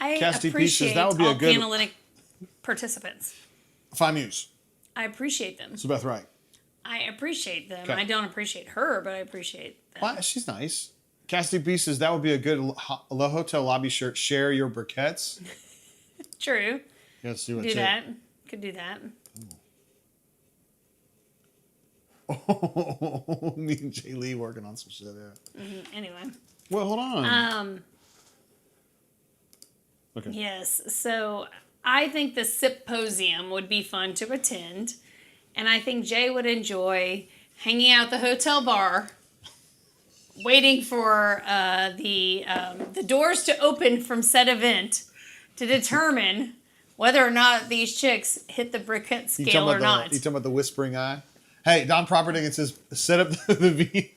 I appreciate all Analytic participants. Phi Muse. I appreciate them. So Beth Wright. I appreciate them. Okay. I don't appreciate her, but I appreciate them. Well, she's nice. Cassidy B says that would be a good hotel lobby shirt. Share your briquettes. True. Let's see what do that. Could do that. Oh, me and Jay Lee working on some shit. Yeah. Mm-hmm. Anyway. Well, hold on. Okay. Yes. So I think the symposium would be fun to attend. And I think Jay would enjoy hanging out at the hotel bar, waiting for the doors to open from said event to determine whether or not these chicks hit the briquette scale or not. You talking about the whispering eye? Hey, Don Properding says, set up the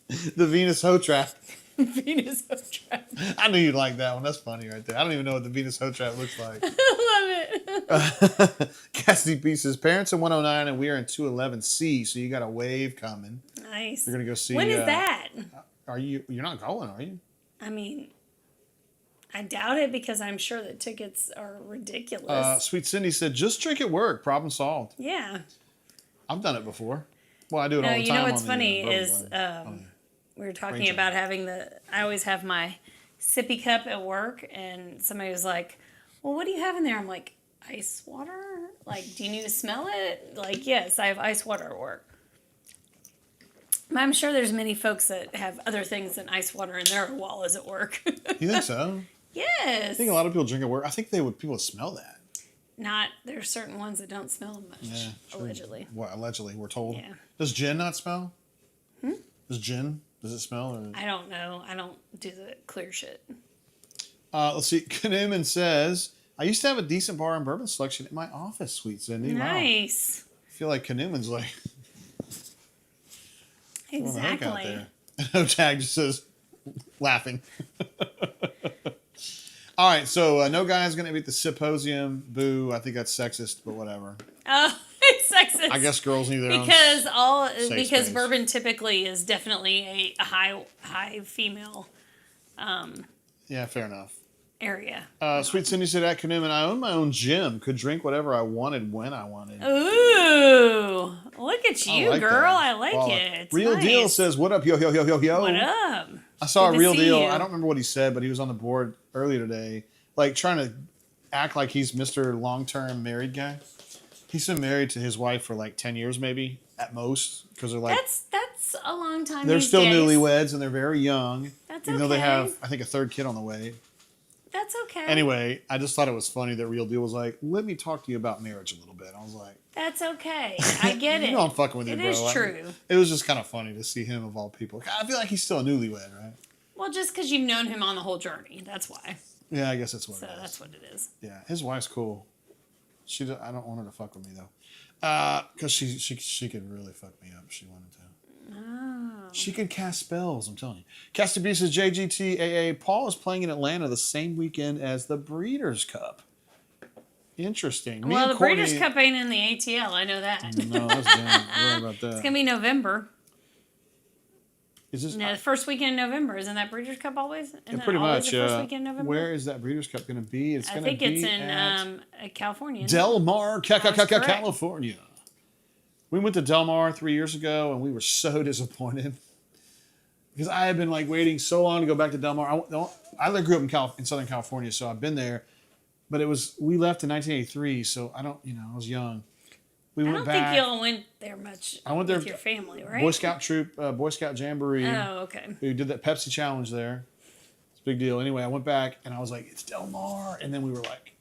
Venus Hoe Trap. Venus Hoe Trap. I knew you'd like that one. That's funny right there. I don't even know what the Venus Hoe Trap looks like. I love it. Cassidy P says, parents in 109 and we are in 211C, so you got a wave coming. Nice. You're going to go see. When is that? You're not going, are you? I mean, I doubt it because I'm sure the tickets are ridiculous. Sweet Cindy said, just drink at work. Problem solved. Yeah. I've done it before. Well, I do it all the time. You know what's funny is we were talking about having I always have my sippy cup at work, and somebody was like, well, what do you have in there? I'm like, ice water? Like, do you need to smell it? Like, yes, I have ice water at work. I'm sure there's many folks that have other things than ice water in their wallets at work. You think so? Yes. I think a lot of people drink at work. I think people would smell that. there's certain ones that don't smell much. Yeah, true. Allegedly. What, allegedly, we're told. Yeah. Does gin not smell? Does it smell? Or... I don't know. I don't do the clear shit. Let's see. Newman says, I used to have a decent bar and bourbon selection in my office, sweet Cindy. Nice. Wow. I feel like Newman's like... Exactly. No tag just says, laughing. All right, so no guy's going to be at the symposium. Boo. I think that's sexist, but whatever. Oh, it's sexist. I guess girls need their own because space. bourbon typically is definitely a high female Yeah, fair enough. area. Sweet Cindy said at Newman, I own my own gym. Could drink whatever I wanted when I wanted. Ooh, look at you, like girl. that. I like it. It's Real nice. Deal says, what up, yo, yo, yo, yo, yo. What up? I saw Good a to Real see Deal. you. I don't remember what he said, but he was on the board earlier today, like trying to act like he's Mr. Long-term married guy. He's been married to his wife for like 10 years, maybe at most, because they're like that's a long time. they're these still days. newlyweds and they're very young. That's even though they okay. have, I think, a third kid on the way. That's okay. Anyway, I just thought it was funny that Real Deal was like, let me talk to you about marriage a little bit. I was like, that's okay. I get it. You know I'm fucking with you, It bro. is true. It was just kind of funny to see him of all people. I feel like he's still a newlywed, right? Well, just because you've known him on the whole journey, that's why. Yeah, I guess that's what So it is. that's what it is. Yeah, his wife's cool. I don't want her to fuck with me though, because she could really fuck me up if she wanted to. Oh. She could cast spells. I'm telling you. Castabee says JGTAA. Paul is playing in Atlanta the same weekend as the Breeders' Cup. Interesting. Me Well, and the Courtney, Breeders' Cup ain't in the ATL. I know that. No, that's damn. Worry about that. It's gonna be November. Is this? No, the first weekend in November. Isn't that Breeders' Cup always? Isn't that Pretty always much. The first weekend in November. Where is that Breeders' Cup going to be? It's I going to think be it's in at California. Del Mar, That's correct. California. We went to Del Mar 3 years ago, and we were so disappointed because I had been like waiting so long to go back to Del Mar. I grew up in Southern California, so I've been there. But we left in 1983, so I was young. We I went don't back. think y'all went there much. I went there with your family, right? Boy Scout troop, Boy Scout Jamboree. Oh, okay. We did that Pepsi challenge there. It's a big deal. Anyway, I went back and I was like, it's Del Mar. And then we were like,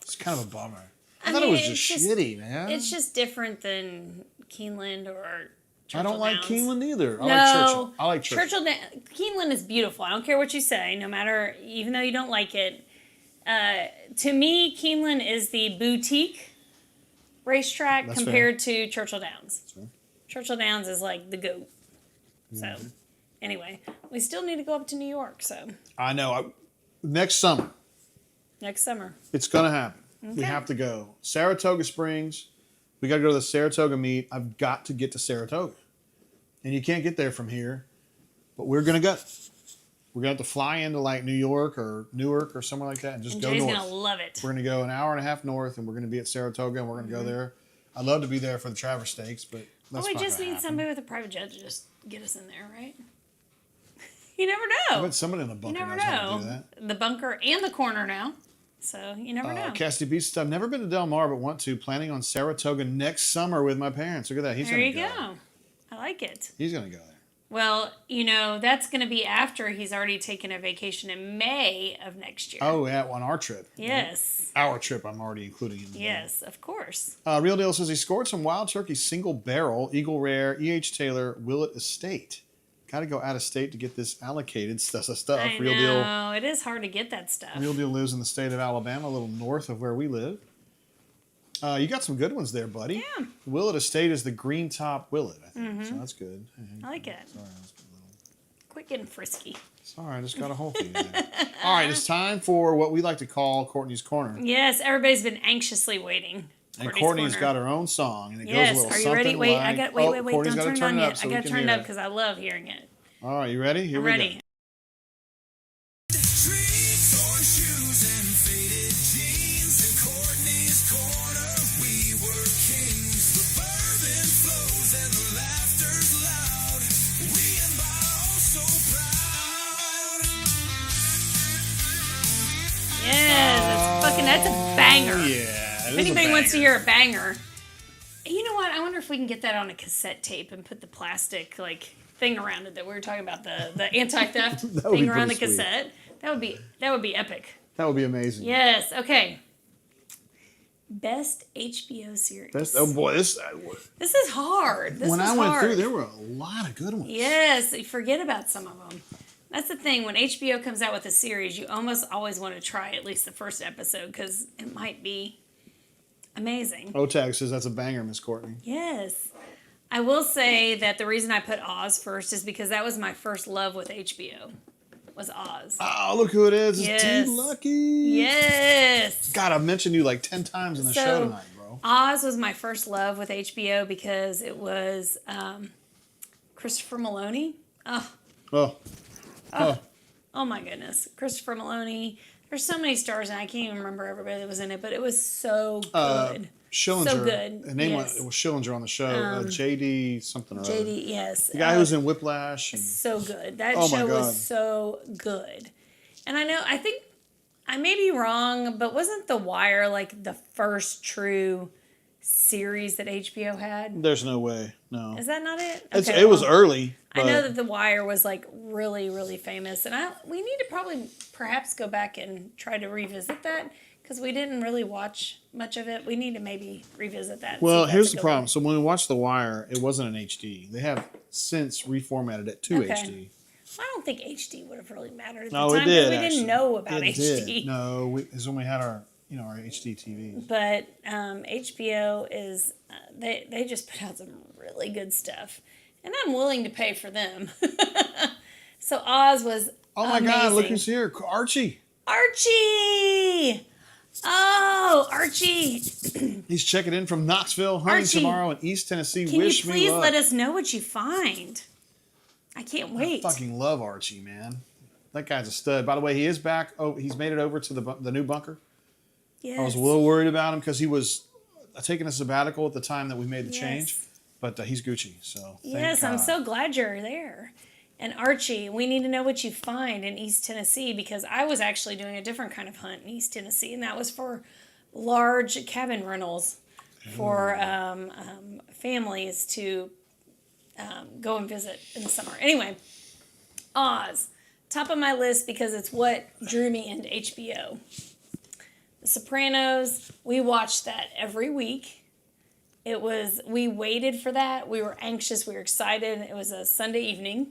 it's kind of a bummer. I thought it was just shitty, man. It's just different than Keeneland or Churchill I don't like Downs. Keeneland either. No, I like Churchill. Keeneland is beautiful. I don't care what you say, no matter, even though you don't like it. To me, Keeneland is the boutique racetrack That's compared to Churchill Downs. Fair. Churchill Downs is like the GOAT. So, anyway, we still need to go up to New York. So I know. Next summer, next summer, it's going to happen. We Okay. have to go. Saratoga Springs. We got to go to the Saratoga meet. I've got to get to Saratoga. And you can't get there from here. But we're going to go. We're going to have to fly into like New York or Newark or somewhere like that and just and go Jay's north. gonna love it. We're going to go an hour and a half north, and we're going to be at Saratoga, and we're going to go there. I'd love to be there for the Traverse Stakes, but that's we not just gonna need happen. somebody with a private jet to just get us in there, right? You never I know. bet somebody in the You bunker never knows how to do know. that. The bunker and the corner now. So you never know. Cassidy Beast, I've never been to Del Mar, but want to. Planning on Saratoga next summer with my parents. Look at that. He's There going you to go. go. I like it. He's going to go there. Well, that's going to be after he's already taken a vacation in May of next year. Oh, yeah, on our trip. Yes. Our trip, I'm already including in the Yes, of course. Real Deal says he scored some Wild Turkey single barrel, Eagle Rare, E.H. Taylor, Willett Estate. Got to go out of state to get this allocated stuff. I Real Deal. know. It is hard to get that stuff. Real Deal lives in the state of Alabama, a little north of where we live. You got some good ones there, buddy. Yeah. Willett Estate is the green top Willett, I think. So that's good. I like it. Sorry, I was a little... Quit getting frisky. Sorry, I just got a hold of you there. All right, it's time for what we like to call Courtney's Corner. Yes, everybody's been anxiously waiting. And Courtney's got her own song, and it Yes, goes a little are you something ready? Wait, like... I got wait. Courtney's Don't gotta turn it on yet. so I we got to can turn it hear up because I love hearing it. All right, you ready? Here I'm we ready. go. Streets, torn shoes, and faded jeans. In Courtney's Corner, we were kings. The bourbon flows and the laughter's loud. We and Barrell so proud. Yes, that's a banger. Yeah, If anybody wants to hear a banger, you know what? I wonder if we can get that on a cassette tape and put the plastic thing around it that we were talking about, the anti-theft would be thing around the pretty sweet. cassette. That would be epic. That would be amazing. Yes. Okay. Best HBO series. Oh boy, This is hard. When I went through, there were a lot of good ones. Yes, you forget about some of them. That's the thing. When HBO comes out with a series, you almost always want to try at least the first episode because it might be amazing. Otag says that's a banger, Miss Courtney. Yes. I will say that the reason I put Oz first is because that was my first love with HBO. Was Oz. Oh, look who it is. Yes. It's T Lucky. Yes. God, I've mentioned you like 10 times in the show tonight, bro. Oz was my first love with HBO because it was Christopher Maloney. Oh my goodness. Christopher Maloney. There's so many stars, and I can't even remember everybody that was in it, but it was so good. Schillinger. So good. The name was Schillinger on the show. JD something or other. JD, yes. The guy who was in Whiplash. So good. That Oh, show my God. was so good. And I think I may be wrong, but wasn't The Wire like the first true series that HBO had? There's no way. No. Is that not it? It was early. I know that The Wire was like really, really famous, and we need to perhaps go back and try to revisit that because we didn't really watch much of it. We need to maybe revisit that. Well, here's the problem. So when we watched The Wire, it wasn't an HD. They have since reformatted it to HD. Well, I don't think HD would have really mattered at No, the it time did. because we didn't know about It HD. did. No, it's when we had our HD TVs. But HBO is they just put out some really good stuff, and I'm willing to pay for them. So Oz was Oh my amazing. God! Look who's here, Archie. Archie. Oh, Archie. He's checking in from Knoxville, hunting Archie, tomorrow in East Tennessee. Can Wish you me please luck. let us know what you find? I can't wait. I fucking love Archie, man. That guy's a stud. By the way, he is back. Oh, he's made it over to the new bunker. Yes. I was a little worried about him because he was taking a sabbatical at the time that we made the change. But he's Gucci, so yes, thank I'm God. so glad you're there. And Archie, we need to know what you find in East Tennessee because I was actually doing a different kind of hunt in East Tennessee, and that was for large cabin rentals for families to go and visit in the summer. Anyway, Oz, top of my list because it's what drew me into HBO. The Sopranos, we watched that every week. We waited for that. We were anxious. We were excited. It was a Sunday evening.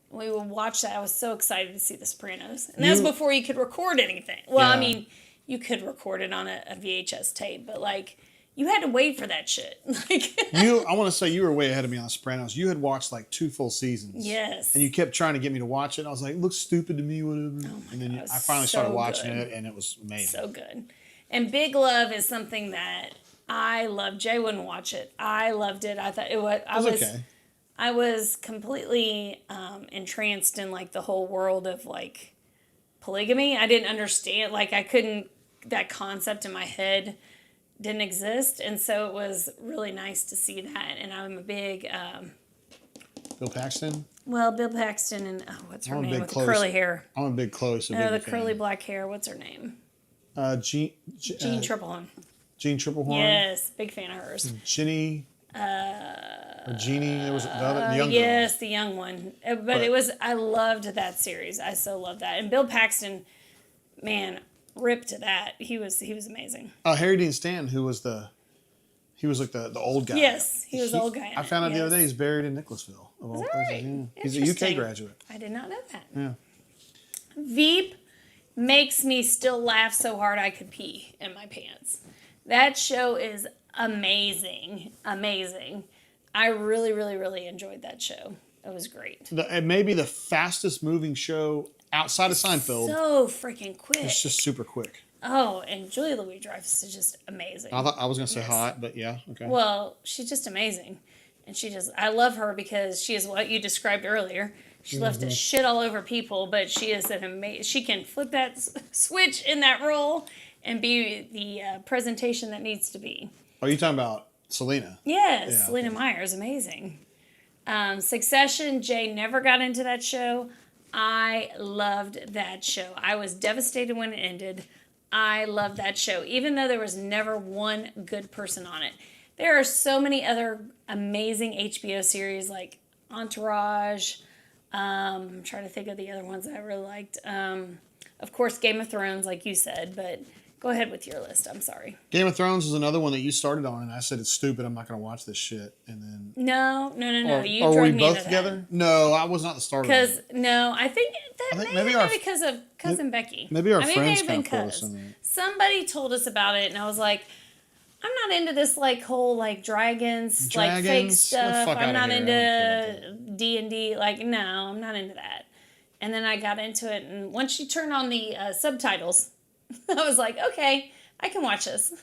We would watch that. I was so excited to see The Sopranos. And that was before you could record anything. Well, Yeah. I mean, you could record it on a VHS tape, but like, you had to wait for that shit. I want to say you were way ahead of me on The Sopranos. You had watched like 2 full seasons. Yes. And you kept trying to get me to watch it. I was like, it looks stupid to me, whatever. And then I finally started watching it, and it was amazing. So good. And Big Love is something that I love. Jay wouldn't watch it. I loved it. I thought it was. Okay. I was completely entranced in like the whole world of like polygamy. I didn't understand. Like I couldn't. That concept in my head didn't exist, and so it was really nice to see that. And I'm a big. Bill Paxton? Well, Bill Paxton and what's her I'm a name big with close- the curly hair? I'm a big close. No, the curly black hair. What's her name? Jean Triplehorn. Jean Triplehorn. Yes, big fan of hers. Ginny. Or Jeannie. There was the young girl. Yes, the young one. But it was. I loved that series. I so loved that. And Bill Paxton, man, ripped to that. He was amazing. Harry Dean Stanton, who was he was like the old guy. Yes, he was the old guy. I found out the other day he's buried in Nicholasville. Of all that places. right? Yeah. He's a UK Interesting. graduate. I did not know that. Yeah. Veep makes me still laugh so hard I could pee in my pants. That show is amazing. Amazing. I really, really, really enjoyed that show. It was great. It may be the fastest moving show outside of Seinfeld. So freaking quick. It's just super quick. Oh, and Julia Louis-Dreyfus is just amazing. I thought I was gonna say Yes. hot, but yeah, okay. Well, she's just amazing. And I love her because she is what you described earlier. She left a shit all over people, but she is she can flip that switch in that role and be the presentation that needs to be. Are you talking about Selena? Yes, Yeah, Selena Meyer is amazing. Succession, Jay never got into that show. I loved that show. I was devastated when it ended. I loved that show, even though there was never one good person on it. There are so many other amazing HBO series like Entourage. I'm trying to think of the other ones that I really liked. Of course, Game of Thrones, like you said, but Go ahead with your list. I'm sorry. Game of Thrones was another one that you started on, and I said it's stupid. I'm not going to watch this shit. And then No. You or were drug we me both into together? No, I was not the starter. Because no, I think maybe because of cousin Becky. Maybe our I mean, friends maybe kind of even pulled us in there. somebody told us about it, and I was like, I'm not into this like whole like dragons like fake stuff. Fuck I'm outta not here. I don't care about into D&D. Like, no, I'm not into that. And then I got into it, and once she turned on the subtitles, I was like, okay, I can watch this.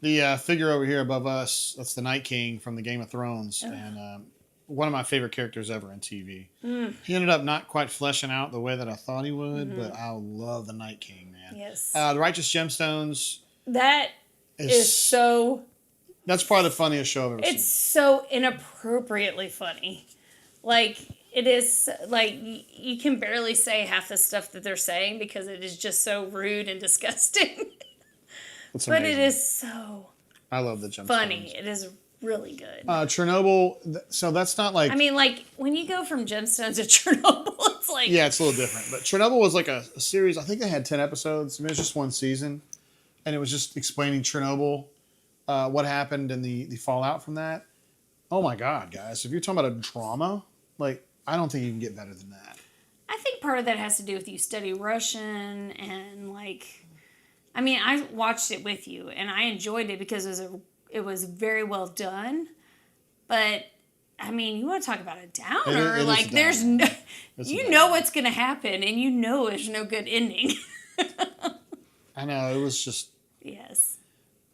The figure over here above us, that's the Night King from the Game of Thrones, and one of my favorite characters ever in TV. He ended up not quite fleshing out the way that I thought he would, but I love the Night King, man. Yes. The Righteous Gemstones. That is so... That's probably the funniest show I've ever seen. It's so inappropriately funny. Like, it is, like, you can barely say half the stuff that they're saying because it is just so rude and disgusting. But it is so I love the Gemstones. funny. It is really good. Chernobyl, so that's not like... I mean, like, when you go from Gemstones to Chernobyl, it's like... Yeah, it's a little different. But Chernobyl was like a series, I think they had 10 episodes. I mean, it was just one season. And it was just explaining Chernobyl, what happened and the fallout from that. Oh my God, guys. If you're talking about a drama, like, I don't think you can get better than that. I think part of that has to do with you study Russian and, like... I mean, I watched it with you, and I enjoyed it because it was very well done. But, I mean, you want to talk about a downer. Like, there's no... You know what's going to happen, and you know there's no good ending. I know. It was just... Yes.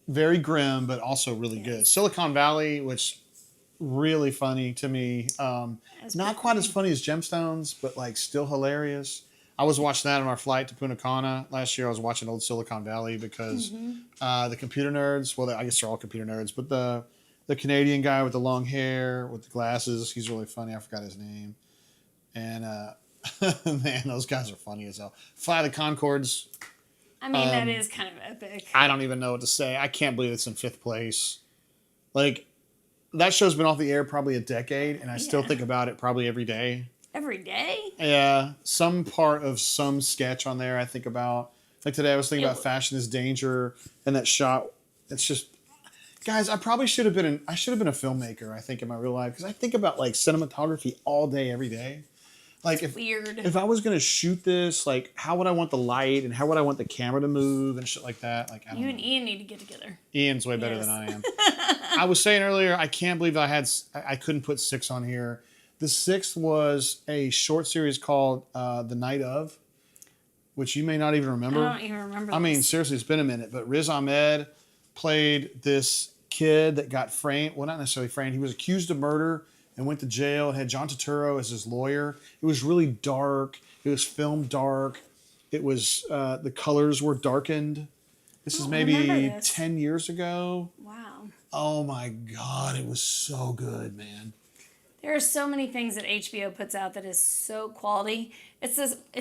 Very grim, but also really good. Silicon Valley, which... really funny to me. Not quite as funny as Gemstones, but like still hilarious. I was watching that on our flight to Punta Cana last year. I was watching old Silicon Valley because the computer nerds, well, I guess they're all computer nerds, but the Canadian guy with the long hair, with the glasses, he's really funny. I forgot his name. And man, those guys are funny as hell. Fly the Concords. I mean, that is kind of epic. I don't even know what to say. I can't believe it's in 5th place. Like, that show's been off the air probably a decade, and I still think about it probably every day. Every day? Yeah. Some part of some sketch on there I think about. Like today I was thinking about Fashion is Danger and that shot. It's just... Guys, I probably should have been a filmmaker, I think, in my real life. Because I think about, like, cinematography all day, every day. Like, if I was going to shoot this, like, how would I want the light and how would I want the camera to move and shit like that? Like, I don't know. And Ian need to get together. Ian's way better than I am. I was saying earlier, I can't believe I couldn't put 6 on here. The 6th was a short series called The Night Of, which you may not even remember. I don't even remember. I mean, seriously, it's been a minute. But Riz Ahmed played this kid that got framed. Well, not necessarily framed. He was accused of murder and went to jail. It had John Turturro as his lawyer. It was really dark. It was filmed dark. It was, the colors were darkened. This is maybe 10 years ago. Wow. Oh my God, it was so good, man. There are so many things that HBO puts out that is so quality. It's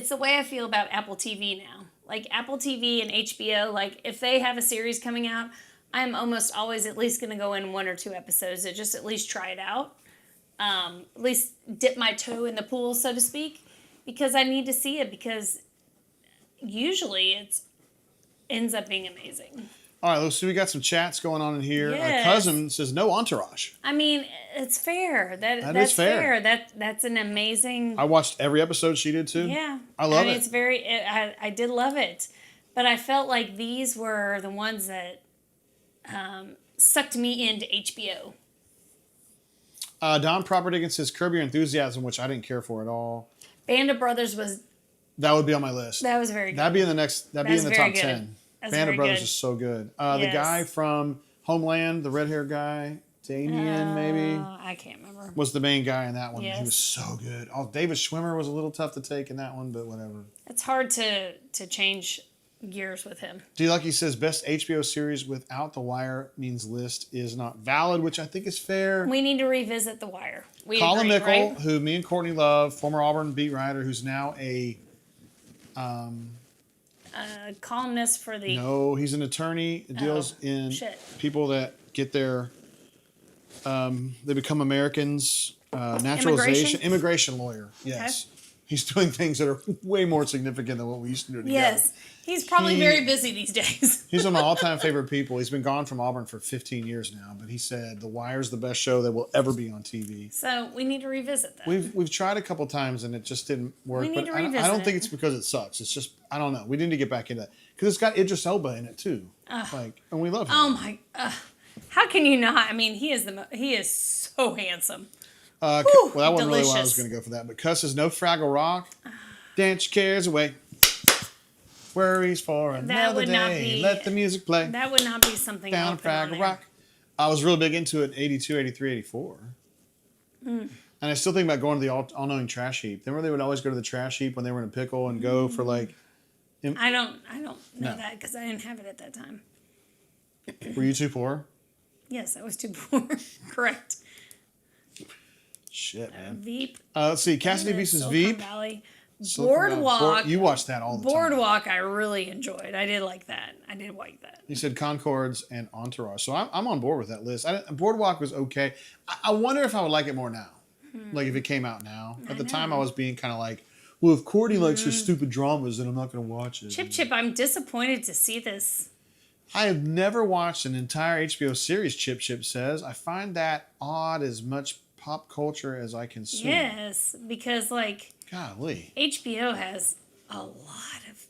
the way I feel about Apple TV now. Like Apple TV and HBO, like if they have a series coming out, I'm almost always at least going to go in 1 or 2 episodes to just at least try it out. At least dip my toe in the pool, so to speak, because I need to see it because usually it ends up being amazing. All right, let's see. We got some chats going on in here. Yes. Cousin says no entourage. I mean, it's fair. That's is fair. That's an amazing. I watched every episode she did too. Yeah, I love it. It's very. I did love it, but I felt like these were the ones that sucked me into HBO. Don Properdiggin says Curb Your Enthusiasm, which I didn't care for at all. Band of Brothers was. That would be on my list. That was very good. That'd be in the next. That'd be in the top 10. That's Band of Brothers good. is so good. The guy from Homeland, the red hair guy, Damien maybe. I can't remember. Was the main guy in that one. Yes. He was so good. Oh, David Schwimmer was a little tough to take in that one, but whatever. It's hard to change gears with him. D Lucky says best HBO series without The Wire means list is not valid, which I think is fair. We need to revisit The Wire. Colin agree, Mickle, right? who me and Courtney love, former Auburn beat writer, who's now a columnist for the. no, he's an attorney. Deals in people that get their they become Americans, naturalization, immigration lawyer. Yes, He's doing things that are way more significant than what we used to do together. Yes. He's probably very busy these days. He's one of my all-time favorite people. He's been gone from Auburn for 15 years now, but he said The Wire's the best show that will ever be on TV. So we need to revisit that. We've tried a couple times and it just didn't work. We need to I revisit don't think it. it's because it sucks. It's just I don't know. We need to get back into that because it's got Idris Elba in it too. And we love him. Oh my! How can you not? I mean, he is so handsome. Well, that wasn't really why I was going to go for that. But Cuss is no Fraggle Rock. Dance your cares away. Worries for another would day. not be- Let the music play. That would not be something Down I'll put on Fraggle there. Rock. I was really big into it in 82, 83, 84. And I still think about going to the all-knowing trash heap. Remember they would always go to the trash heap when they were in a pickle and go for like... I don't know No. that because I didn't have it at that time. Were you too poor? Yes, I was too poor. Correct. Shit, man. Veep. Let's see. Cassidy vs. Silicon Veep. Valley. Silicon Valley. Boardwalk. You watched that all the time. Boardwalk, I really enjoyed. I did like that. You said Concords and Entourage. So I'm on board with that list. Boardwalk was okay. I wonder if I would like it more now. Like if it came out now. At the time I was being kind of like, well, if Courtney likes her stupid dramas, then I'm not going to watch it. Chip, I'm disappointed to see this. I have never watched an entire HBO series, Chip says. I find that odd as much pop culture as I consume. Yes, because like Golly. HBO has a lot of,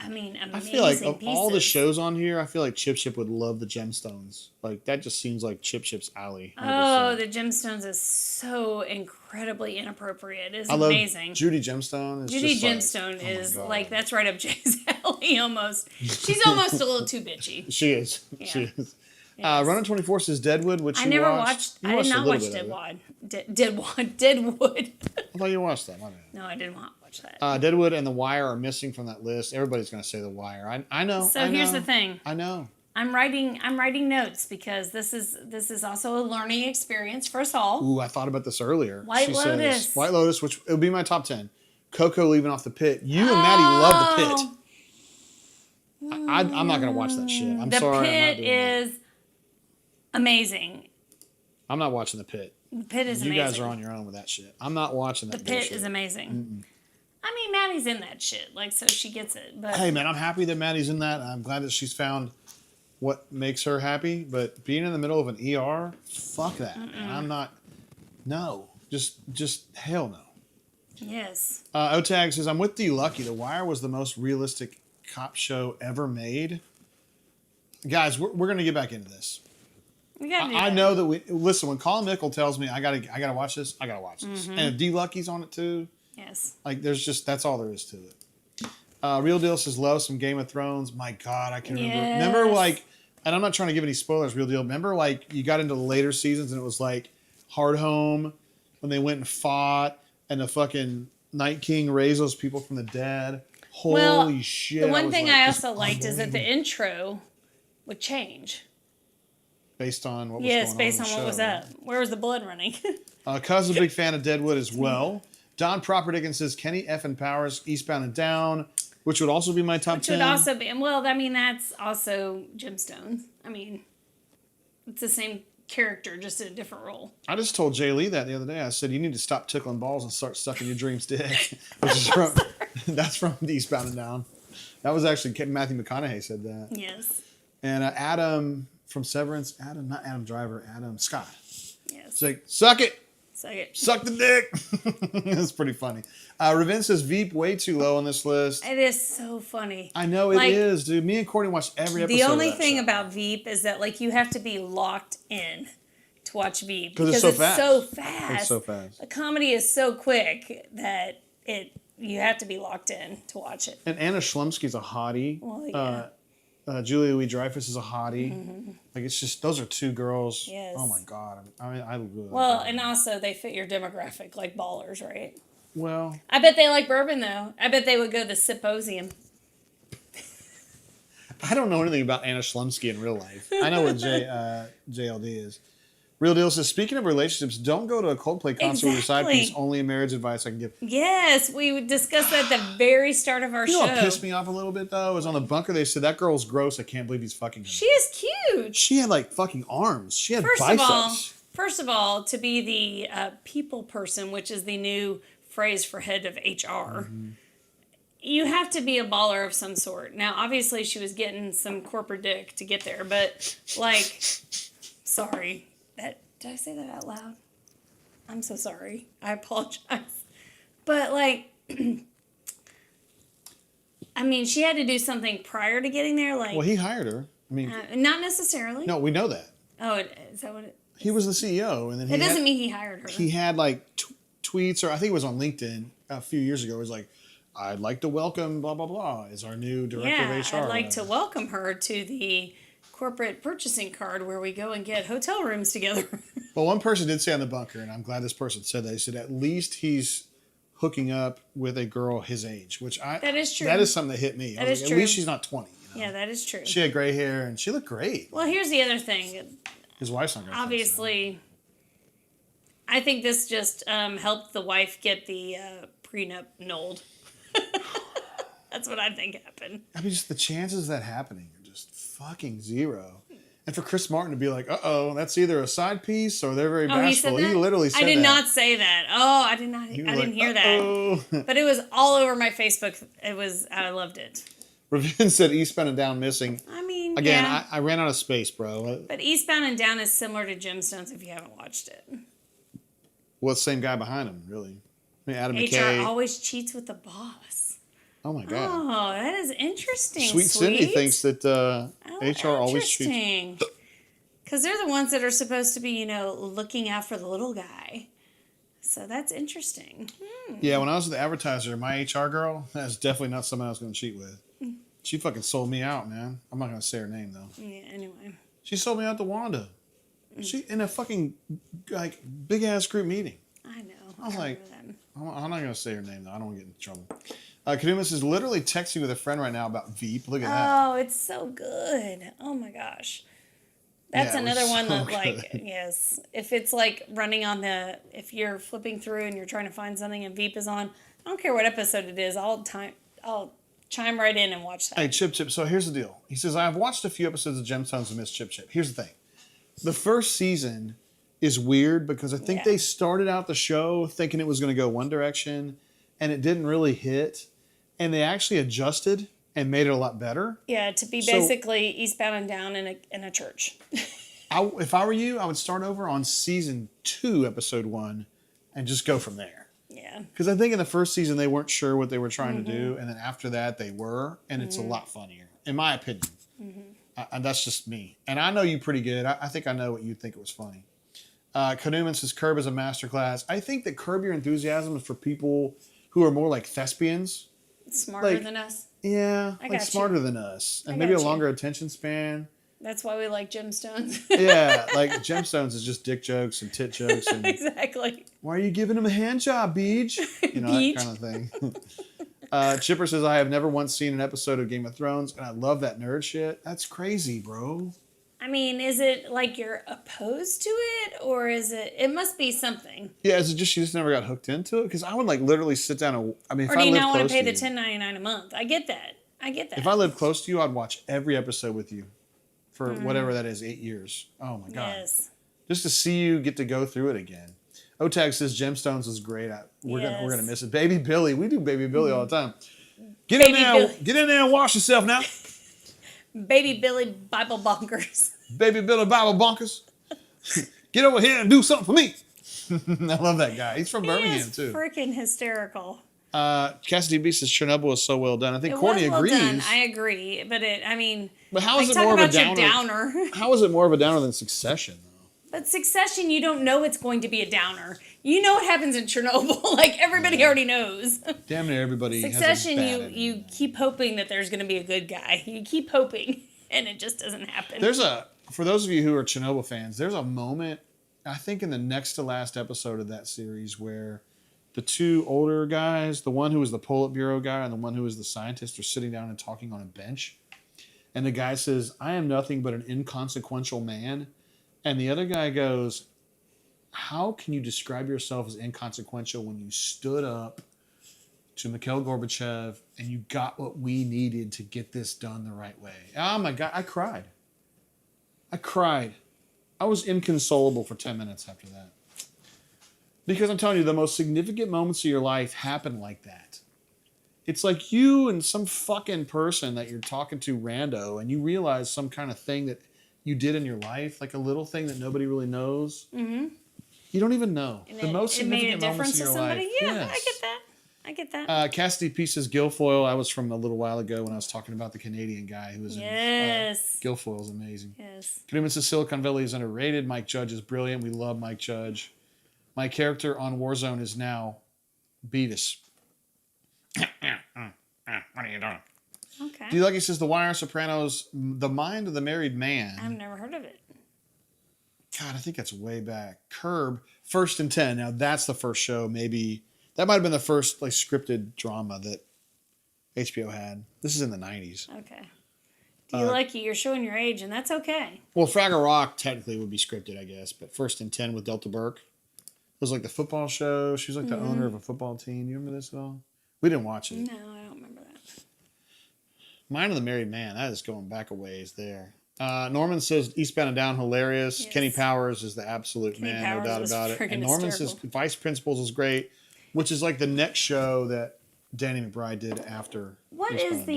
amazing I feel like of all the pieces. shows on here, I feel like Chip would love the Gemstones. Like that just seems like Chip's alley. 100%. Oh, the Gemstones is so incredibly inappropriate. It's I love amazing. Judy Gemstone. Is Judy just like, Gemstone oh my is God. like that's right up Jay's alley almost. She's almost a little too bitchy. She is. Yeah. She is. Yes. Running 24 says Deadwood, which I you never watched. watched. I did not watch Deadwood. I thought you watched that. My bad. No, I did not watch that. Deadwood and The Wire are missing from that list. Everybody's going to say The Wire. I know. So I know, here's the thing. I know. I'm writing notes because this is also a learning experience for us all. Ooh, I thought about this earlier. White She Lotus. Says, White Lotus, which it would be my top 10. Coco leaving off the pit. You and Maddie love the pit. I'm not going to watch that shit. I'm The sorry. I'm not Pit doing that. is amazing. I'm not watching the pit. The Pit is You amazing. guys are on your own with that shit. I'm not watching that The Pit bullshit. is amazing. I mean, Maddie's in that shit, like so she gets it. But Hey man, I'm happy that Maddie's in that. I'm glad that she's found what makes her happy. But being in the middle of an ER, fuck that. Man. I'm not. No, just hell no. yes, Otag says I'm with D Lucky. The Wire was the most realistic cop show ever made. Guys, we're gonna get back into this. we gotta do I that. know that we listen when Colin Mickle tells me I gotta watch this. I gotta watch this. And if D Lucky's on it too. Yes. Like, there's just, that's all there is to it. Real Deal says, love some Game of Thrones. My God, I can remember. Yes. Remember, like, and I'm not trying to give any spoilers, Real Deal. Remember, like, you got into the later seasons and it was like Hard Home when they went and fought and the fucking Night King raised those people from the dead. Holy shit. The one was thing like, I this also liked is that the unbelievable. intro would change. Based on what was Yes, going based on on in the what was show. up. Where was the blood running? Cuz is a big fan of Deadwood as well. Don Proper Dickens says Kenny F. and Powers, Eastbound and Down, which would also be my top Which 10. would also be, well, I mean, that's also Gemstones. I mean, it's the same character, just in a different role. I just told Jay Lee that the other day. I said, you need to stop tickling balls and start sucking your dreams dick. Which is from, that's from Eastbound and Down. That was actually, Matthew McConaughey said that. Yes. And Adam from Severance, not Adam Driver, Adam Scott. Yes. It's like, suck it. Second. Suck the dick. It's pretty funny. Ravin says Veep way too low on this list. It is so funny. I know it is, dude. Me and Courtney watched every episode. The only of that thing show. about Veep is that like you have to be locked in to watch Veep 'Cause it's so fast. so fast. It's so fast. The comedy is so quick that you have to be locked in to watch it. And Anna Schlumsky's a hottie. Well, yeah. Julia Louis-Dreyfus is a hottie. Like, it's just, those are two girls. Yes. Oh, my God. I mean, I really Well, like and them. also they fit your demographic like ballers, right? Well, I bet they like bourbon though. I bet they would go to the symposium. I don't know anything about Anna Schlumsky in real life. I know what JLD is. Real Deal says, speaking of relationships, don't go to a Coldplay concert with your side Exactly. piece. Only a marriage advice I can give. Yes, we discussed that at the very start of our You show. know what pissed me off a little bit, though? Is on the bunker, they said, that girl's gross. I can't believe he's fucking her. She is cute. She had, like, fucking arms. She had First biceps. of all, to be the people person, which is the new phrase for head of HR. You have to be a baller of some sort. Now, obviously, she was getting some corporate dick to get there, but, like, sorry. Did I say that out loud? I'm so sorry. I apologize. But, like, I mean, she had to do something prior to getting there. Like, Well, he hired her. I mean, not necessarily. no, we know that. Oh, is that what it? He was the CEO, and then It doesn't mean he hired her. he had like tweets, or I think it was on LinkedIn a few years ago. It was like, "I'd like to welcome blah blah blah as our new director of HR." I'd like to welcome her to the corporate purchasing card where we go and get hotel rooms together. Well, one person did say on the bunker, and I'm glad this person said that. He said at least he's hooking up with a girl his age, which That is true. That is something that hit me. That is At true. least she's not 20. You know? Yeah, that is true. She had gray hair, and she looked great. Well, here's the other thing. His wife's not going to. Obviously, I think this just helped the wife get the prenup nulled. That's what I think happened. I mean, just the chances of that happening are just fucking zero. And for Chris Martin to be like, "Uh-oh, that's either a side piece or they're very bashful." He said that? He literally said that. I did not say that. Oh, I did not. I didn't hear that. But it was all over my Facebook. I loved it. Ravin said Eastbound and Down missing. I mean, Again, yeah. I ran out of space, bro. But Eastbound and Down is similar to Gemstones if you haven't watched it. Well, it's the same guy behind him, really. I mean, Adam HR McKay. always cheats with the boss. Oh, my God. Oh, that is interesting. Sweet Cindy thinks that HR always cheats. Interesting. Because they're the ones that are supposed to be, looking out for the little guy. So that's interesting. Yeah, when I was the advertiser, my HR girl, that's definitely not someone I was going to cheat with. She fucking sold me out, man. I'm not going to say her name, though. Yeah, anyway. She sold me out to Wanda. She in a fucking, like, big-ass group meeting. I know. I was like, remember I'm not going to say her name, though. I don't want to get in trouble. Kadumas is literally texting with a friend right now about Veep. Look at that. Oh, it's so good. Oh, my gosh. That's Yeah, it was another one so that, like, good. yes. If it's, like, running on if you're flipping through and you're trying to find something and Veep is on, I don't care what episode it is, I'll chime right in and watch that. Hey, Chip. So here's the deal. He says, I've watched a few episodes of Gemstones and missed Chip. Here's the thing. The first season is weird because I think they started out the show thinking it was going to go one direction and it didn't really hit. And they actually adjusted and made it a lot better. Yeah, to be basically Eastbound and Down in a church. If I were you, I would start over on season 2, episode 1, and just go from there. Yeah. Because I think in the first season, they weren't sure what they were trying to do. And then after that, they were. And it's a lot funnier, in my opinion. And that's just me. And I know you pretty good. I think I know what you think it was funny. Kanuman says Curb is a masterclass. I think that Curb Your Enthusiasm is for people who are more like thespians. Smarter than us. Yeah, I like got smarter you. than us. And I maybe a got you. longer attention span. That's why we like Gemstones. Yeah, like Gemstones is just dick jokes and tit jokes. And Exactly. why are you giving him a hand job, Beej? You know, Beej. that kind of thing. Chipper says, I have never once seen an episode of Game of Thrones, and I love that nerd shit. That's crazy, bro. I mean, is it like you're opposed to it, or is it must be something? Yeah, is it just you just never got hooked into it? Because I would like literally sit down and, I mean, if Or do I you lived not want close to pay the you, $10.99 a month? I get that. if I lived close to you, I'd watch every episode with you for whatever that is, 8 years. Oh my God. Yes. Just to see you get to go through it again. Otag says Gemstones is great. We're gonna miss it. Baby Billy, we do Baby Billy all the time. Get in there and wash yourself now. Baby Billy Bible Bonkers. Baby Billy Bible Bonkers. Get over here and do something for me. I love that guy. He's from Birmingham too. Freaking hysterical. Cassidy B says Chernobyl is so well done. I think It Courtney was well agrees. done. I agree, but But how is it talk more of a about your downer? downer. How is it more of a downer than Succession? But Succession, you don't know it's going to be a downer. You know what happens in Chernobyl. Like, everybody already knows. Damn near everybody. Succession, has a bad you ending. keep hoping that there's going to be a good guy. You keep hoping, and it just doesn't happen. For those of you who are Chernobyl fans, there's a moment, I think in the next to last episode of that series, where the two older guys, the one who was the Politburo guy and the one who was the scientist, are sitting down and talking on a bench. And the guy says, I am nothing but an inconsequential man. And the other guy goes, how can you describe yourself as inconsequential when you stood up to Mikhail Gorbachev and you got what we needed to get this done the right way? Oh my God, I cried. I was inconsolable for 10 minutes after that. Because I'm telling you, the most significant moments of your life happen like that. It's like you and some fucking person that you're talking to rando, and you realize some kind of thing that you did in your life, like a little thing that nobody really knows. Mm-hmm. You don't even know. And the most significant moments in your life. Yeah, Yes. I get that. Cassidy P says Guilfoyle. I was from a little while ago when I was talking about the Canadian guy who was in Guilfoyle is amazing. Yes. Canadian says Silicon Valley is underrated. Mike Judge is brilliant. We love Mike Judge. My character on Warzone is now Beavis. What are you doing? Okay. Do you like, he says, The Wire, Sopranos, The Mind of the Married Man. I've never heard of it. God, I think that's way back. Curb, First and 10. Now, that's the first show, maybe. That might have been the first like scripted drama that HBO had. This is in the 90s. Okay. Do you like it? You're showing your age, and that's okay. Well, Fraggle Rock technically would be scripted, I guess. But First and 10 with Delta Burke. It was like the football show. She was like the owner of a football team. You remember this at all? We didn't watch it. No, I don't remember that. Mind of the Married Man. That is going back a ways there. Norman says Eastbound and Down, hilarious. Yes. Kenny Powers is the absolute man, no doubt about it. And Norman says Vice Principals is great, which is like the next show that Danny McBride did after. What is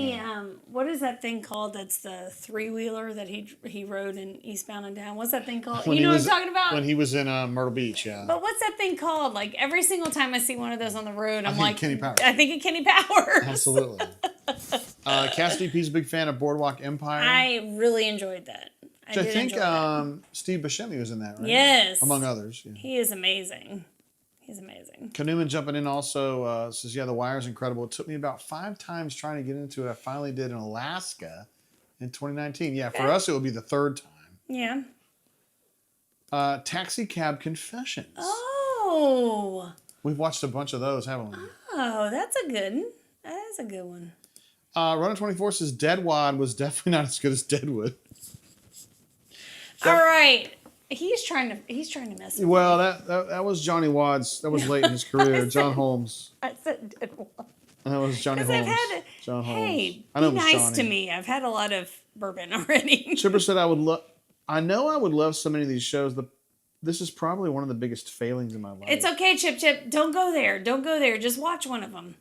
what is that thing called? That's the 3-wheeler that he rode in Eastbound and Down. What's that thing called? You know what I'm talking about? When he was in Myrtle Beach, yeah. But what's that thing called? Like every single time I see one of those on the road, I'm like, Kenny Powers. I think of Kenny Powers. Absolutely. Cassidy P's a big fan of Boardwalk Empire. I really enjoyed that. I think Steve Buscemi was in that, right? Yes. Among others. Yeah. He is amazing. He's amazing. Kanuman jumping in also says, yeah, The Wire's incredible. It took me about 5 times trying to get into it. I finally did in Alaska in 2019. Yeah, for us, it would be the 3rd time. Yeah. Taxi Cab Confessions. Oh. We've watched a bunch of those, haven't we? Oh, that's a good one. That is a good one. Runner24 says Deadwad was definitely not as good as Deadwood. All right. He's trying to mess with me. Well, that was Johnny Wad's. That was late in his career. John Holmes. I said Deadwad. That was Johnny Holmes. John Holmes. Hey, be nice to me. I've had a lot of bourbon already. Chipper said I would love so many of these shows. This is probably one of the biggest failings in my life. It's okay, Chip. Don't go there. Don't go there. Just watch one of them.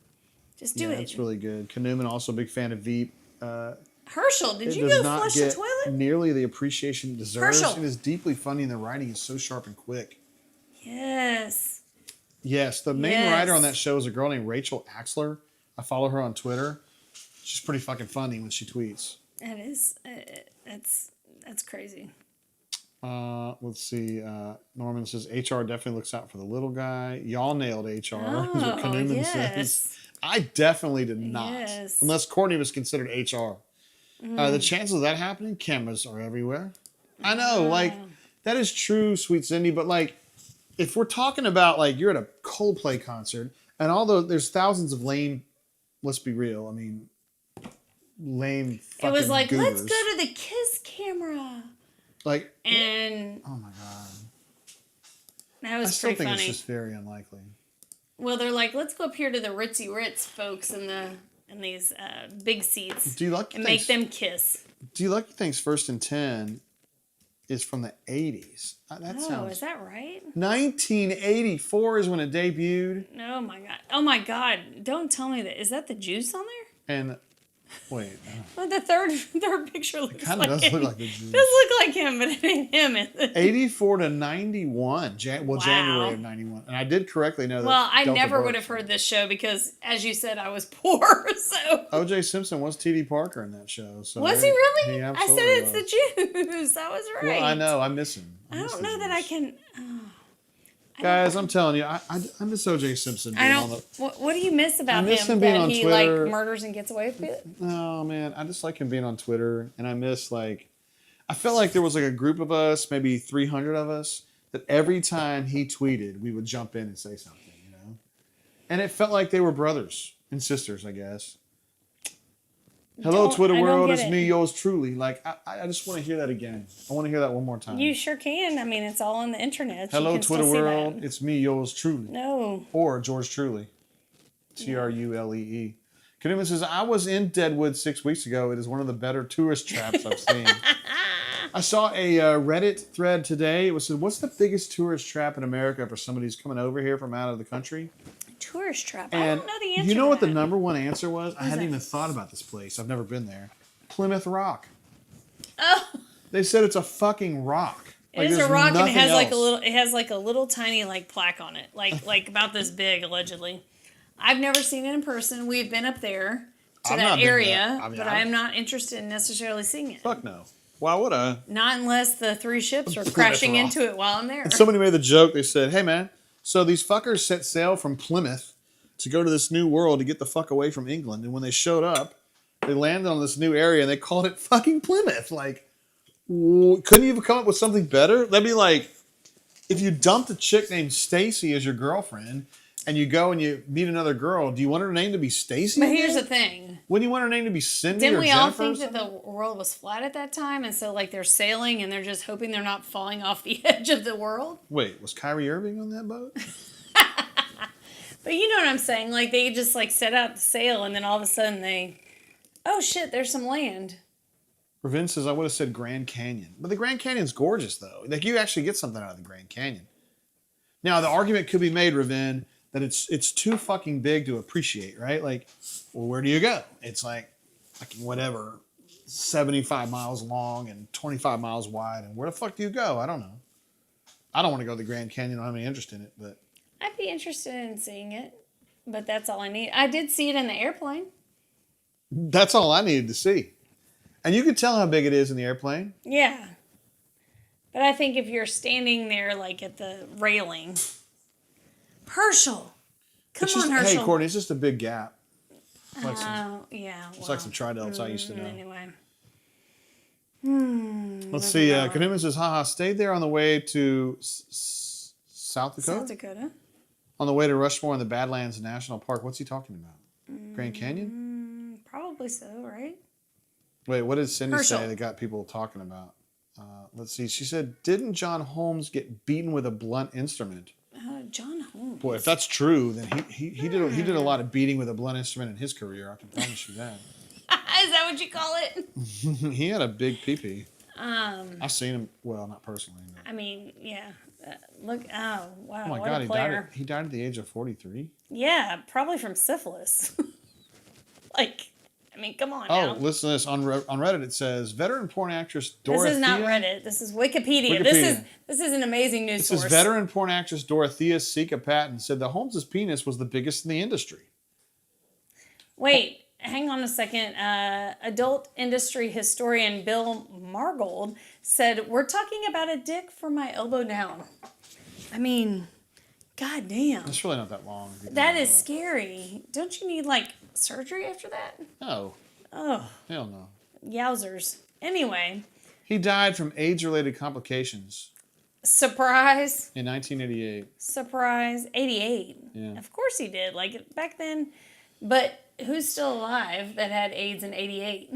Just do it. It's really good. Kanuman, also a big fan of Veep. Herschel, did you go flush the toilet? Nearly the appreciation it deserves. Herschel. It is deeply funny, and the writing is so sharp and quick. Yes. Yes, the main writer on that show is a girl named Rachel Axler. I follow her on Twitter. She's pretty fucking funny when she tweets. It is. That's crazy. Let's see. Norman says HR definitely looks out for the little guy. Y'all nailed HR. Is what Kanuman says. I definitely did not. Yes. Unless Courtney was considered HR. The chances of that happening, cameras are everywhere. I know, that is true, Sweet Cindy, but if we're talking about you're at a Coldplay concert and although there's thousands of lame, let's be real, lame fucking It was like, goobers. let's go to the Kiss camera. And oh my god. That was I still pretty think funny. it's just very unlikely. Well, they're like, let's go up here to the Ritzy Ritz folks in these big seats. Do you like and make them kiss? Do you like things First and 10 is from the 80s? Is that right? 1984 is when it debuted. Oh my god! Don't tell me that. Is that the juice on there? And wait, well, the third picture looks kind like of does him. look like the juice. Does look like him, but it ain't him. 84 to 91. January of 91. And I did correctly know that. Well, I never would have heard this show because, as you said, I was poor. So O.J. Simpson was T.D. Parker in that show. So was he really? I said it's the juice. I was right. Well, I know. I miss him. I don't know that I can. Guys, I'm telling you, I miss O.J. Simpson. What do you miss about him? Being that on he Twitter. murders and gets away with it? Oh man, I just like him being on Twitter, and I miss I felt like there was a group of us, maybe 300 of us, that every time he tweeted, we would jump in and say something, and it felt like they were brothers and sisters, I guess. Hello, Twitter world. It's me, yours truly. I just want to hear that again. I want to hear that one more time. You sure can. It's all on the internet. Hello, Twitter world. It's me, yours truly. No. Or George Truly. Trulee. Kanuman says, I was in Deadwood 6 weeks ago. It is one of the better tourist traps I've seen. I saw a Reddit thread today. It was said, "What's the biggest tourist trap in America for somebody who's coming over here from out of the country?" Tourist trap. And I don't know the answer. you know to what the that. number one answer was? I hadn't that? even thought about this place. I've never been there. Plymouth Rock. Oh. They said it's a fucking rock. It is a rock, and it nothing has like a else. little. It has like a little tiny like plaque on it, like about this big allegedly. I've never seen it in person. We've been up there to I've not that been area, there. I mean, but I am not interested in necessarily seeing it. Fuck no. Why would I? Not unless the 3 ships are Plymouth crashing Rock. into it while I'm there. And somebody made the joke. They said, "Hey man, so these fuckers set sail from Plymouth to go to this new world to get the fuck away from England, and when they showed up, they landed on this new area and they called it fucking Plymouth. Like, couldn't you have come up with something better? That'd be like if you dumped a chick named Stacy as your girlfriend, and you go and you meet another girl. Do you want her name to be Stacy? But here's the thing. Wouldn't you want her name to be Cindy Didn't or we Jennifer? all think that the world was flat at that time? And so, like, they're sailing and they're just hoping they're not falling off the edge of the world? Wait, was Kyrie Irving on that boat? But you know what I'm saying? Like, they just, like, set out to sail and then all of a sudden they, oh, shit, there's some land. Ravin says, I would have said Grand Canyon. But the Grand Canyon's gorgeous, though. Like, you actually get something out of the Grand Canyon. Now, the argument could be made, Ravin, that it's too fucking big to appreciate, right? Like, well, where do you go? It's like whatever, 75 miles long and 25 miles wide. And where the fuck do you go? I don't know. I don't want to go to the Grand Canyon. I don't have any interest in it, but I'd be interested in seeing it, but that's all I need. I did see it in the airplane. that's all I needed to see. And you could tell how big it is in the airplane. Yeah. But I think if you're standing there, like, at the railing, Herschel. Come It's just, on, Herschel. hey, Courtney, it's just a big gap. It's like Yeah. it's like some tri-delts I used to know. Anyway. Let's see. Kanuma says, haha, stayed there on the way to South Dakota? South Dakota. On the way to Rushmore in the Badlands National Park. What's he talking about? Grand Canyon? Probably so, right? Wait, what did Cindy Herschel. say that got people talking about? Let's see. She said, didn't John Holmes get beaten with a blunt instrument? John Holmes. Boy, if that's true, then he did a lot of beating with a blunt instrument in his career. I can promise you that. Is that what you call it? He had a big pee-pee. I've seen him. Well, not personally. But. I mean, yeah. Look, oh, wow. Oh my what God, a player. he died at the age of 43. Yeah, probably from syphilis. Like, I mean, come on now. Oh, listen to this. On Reddit, it says, veteran porn actress Dorothea... This is not Reddit. This is Wikipedia. This is an amazing news source. It says, veteran porn actress Dorothea Sika Patton said that Holmes' penis was the biggest in the industry. Wait, hang on a second. Adult industry historian Bill Margold said, we're talking about a dick from my elbow down. I mean, goddamn. It's really not that long. That is scary. Don't you need, like, surgery after that? No. Oh, Hell no. yowzers. Anyway, He died from AIDS-related complications surprise. in 1988. Surprise. 88. Yeah. Of course he did. Like, back then. But who's still alive that had AIDS in 88?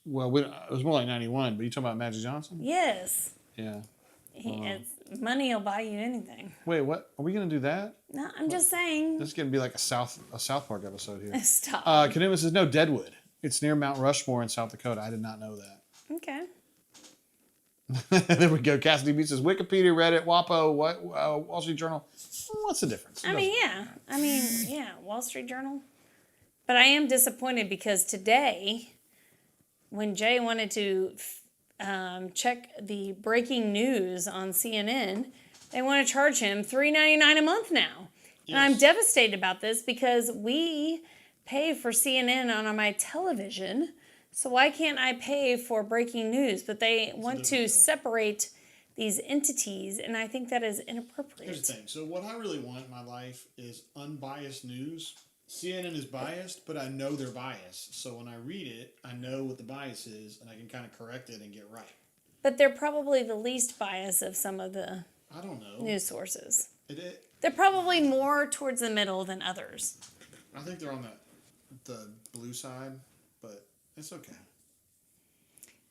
Well, it was more like 91, but you talking about Magic Johnson? Yes. Yeah. Money will buy you anything. Wait, what? Are we going to do that? No, I'm just saying. This is going to be like a South Park episode here. Stop. Kanuma says, no, Deadwood. It's near Mount Rushmore in South Dakota. I did not know that. Okay. There we go. Cassidy B says, Wikipedia, Reddit, WAPO, Wall Street Journal. What's the difference? I mean, yeah. Wall Street Journal. But I am disappointed because today, when Jay wanted to check the breaking news on CNN, they want to charge him $3.99 a month now. Yes. And I'm devastated about this because we pay for CNN on my television. So why can't I pay for breaking news? But they want to separate these entities, and I think that is inappropriate. Here's the thing. So what I really want in my life is unbiased news. CNN is biased, but I know they're biased. So when I read it, I know what the bias is, and I can kind of correct it and get right. But they're probably the least biased of some of the I don't know. news sources. It, They're probably more towards the middle than others. I think they're on the blue side, but it's okay.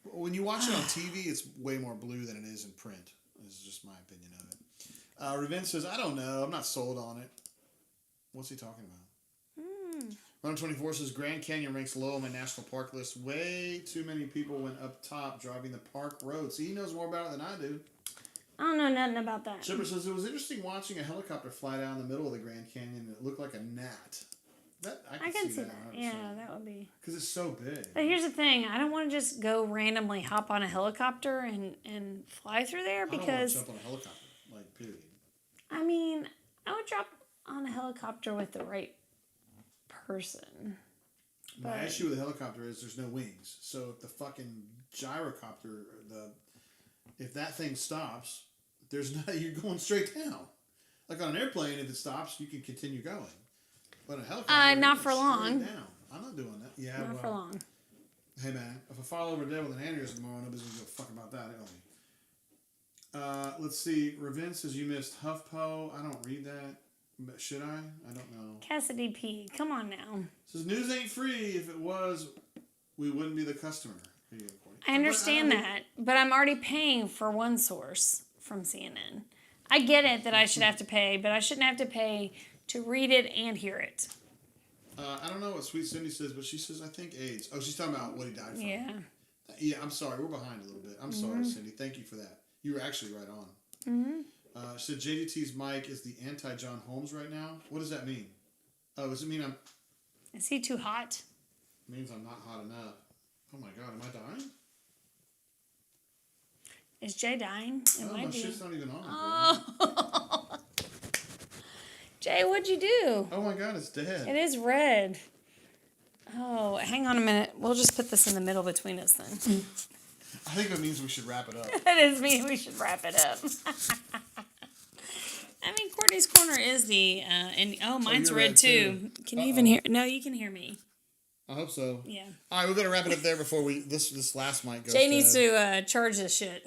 When you watch it on TV, it's way more blue than it is in print. This is just my opinion of it. Ravin says, I don't know. I'm not sold on it. What's he talking about? Runner 24 says Grand Canyon ranks low on my national park list. Way too many people went up top driving the park road. See, he knows more about it than I do. I don't know nothing about that. Chipper says it was interesting watching a helicopter fly down the middle of the Grand Canyon. It looked like a gnat. I can see that. Yeah, that would be. Because it's so big. But here's the thing: I don't want to just go randomly hop on a helicopter and fly through there because. I don't want to jump on a helicopter. Like, period. I mean, I would drop on a helicopter with the right person. My issue with a helicopter is there's no wings. So if the fucking gyrocopter, if that thing stops, you're going straight down. Like on an airplane, if it stops, you can continue going. But a helicopter, not for long. Down. I'm not doing that. Yeah, not for long. Hey man, if I fall over dead with an aneurysm tomorrow, nobody's gonna give a fuck about that, Let's see. Ravin says you missed HuffPo. I don't read that. But should I? I don't know. Cassidy P. Come on now. Says news ain't free. If it was, we wouldn't be the customer. I understand that, but I'm already paying for one source from CNN. I get it that I should have to pay, but I shouldn't have to pay to read it and hear it. I don't know what Sweet Cindy says, but she says, I think AIDS. Oh, she's talking about what he died from. Yeah. Yeah, I'm sorry. We're behind a little bit. I'm sorry, Cindy. Thank you for that. You were actually right on. She said JDT's mic is the anti-John Holmes right now. What does that mean? Oh, does it mean Is he too hot? It means I'm not hot enough. Oh my God, am I dying? Is Jay dying? My shit's not even on. Oh. Jay, what'd you do? Oh my God, it's dead. It is red. Oh, hang on a minute. We'll just put this in the middle between us then. I think it means we should wrap it up. That is me. We should wrap it up. I mean, Courtney's Corner is the, mine's red too. Can you even hear? No, you can hear me. I hope so. Yeah. All right, we're gonna wrap it up there before this last mic goes. Jay needs to charge this shit.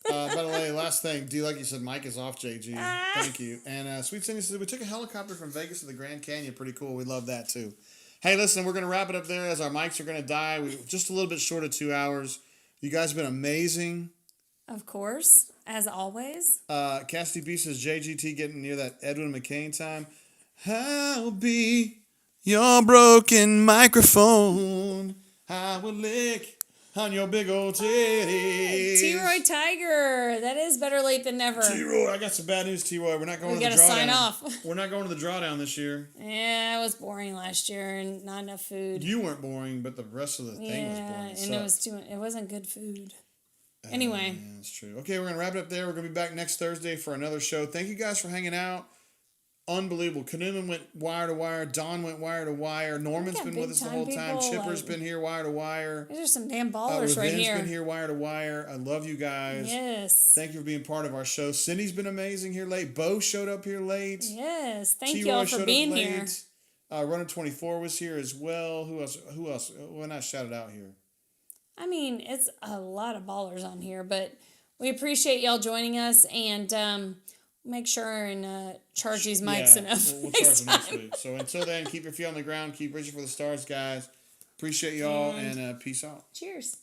By the way, last thing, like you said, mic is off, JG. Thank you. And Sweet Cindy said, we took a helicopter from Vegas to the Grand Canyon. Pretty cool. We love that too. Hey, listen, we're going to wrap it up there as our mics are going to die. We're just a little bit short of 2 hours. You guys have been amazing. Of course, as always. Cassidy B says, JGT getting near that Edwin McCain time. I'll be your broken microphone. I will lick on your big old titties. T-Roy Tiger. That is better late than never. T-Roy, I got some bad news, T-Roy. We're not going to the drawdown. We got to sign off. We're not going to the drawdown this year. Yeah, it was boring last year and not enough food. You weren't boring, but the rest of the thing was boring. And it wasn't good food. Anyway. Yeah, that's true. Okay, we're going to wrap it up there. We're going to be back next Thursday for another show. Thank you guys for hanging out. Unbelievable. Kanuman went wire to wire. Don went wire to wire. Norman's been with us the whole time. Chipper's been here wire to wire. These are some damn ballers right here. Ravin's been here wire to wire. I love you guys. Yes. Thank you for being part of our show. Cindy's been amazing here late. Bo showed up here late. Yes. Thank you all for being here. Runner 24 was here as well. Who else? Why not shout it out here? I mean, it's a lot of ballers on here, but we appreciate y'all joining us and make sure and charge these mics enough. We'll charge them next week. So until then, keep your feet on the ground. Keep reaching for the stars, guys. Appreciate y'all and peace out. Cheers.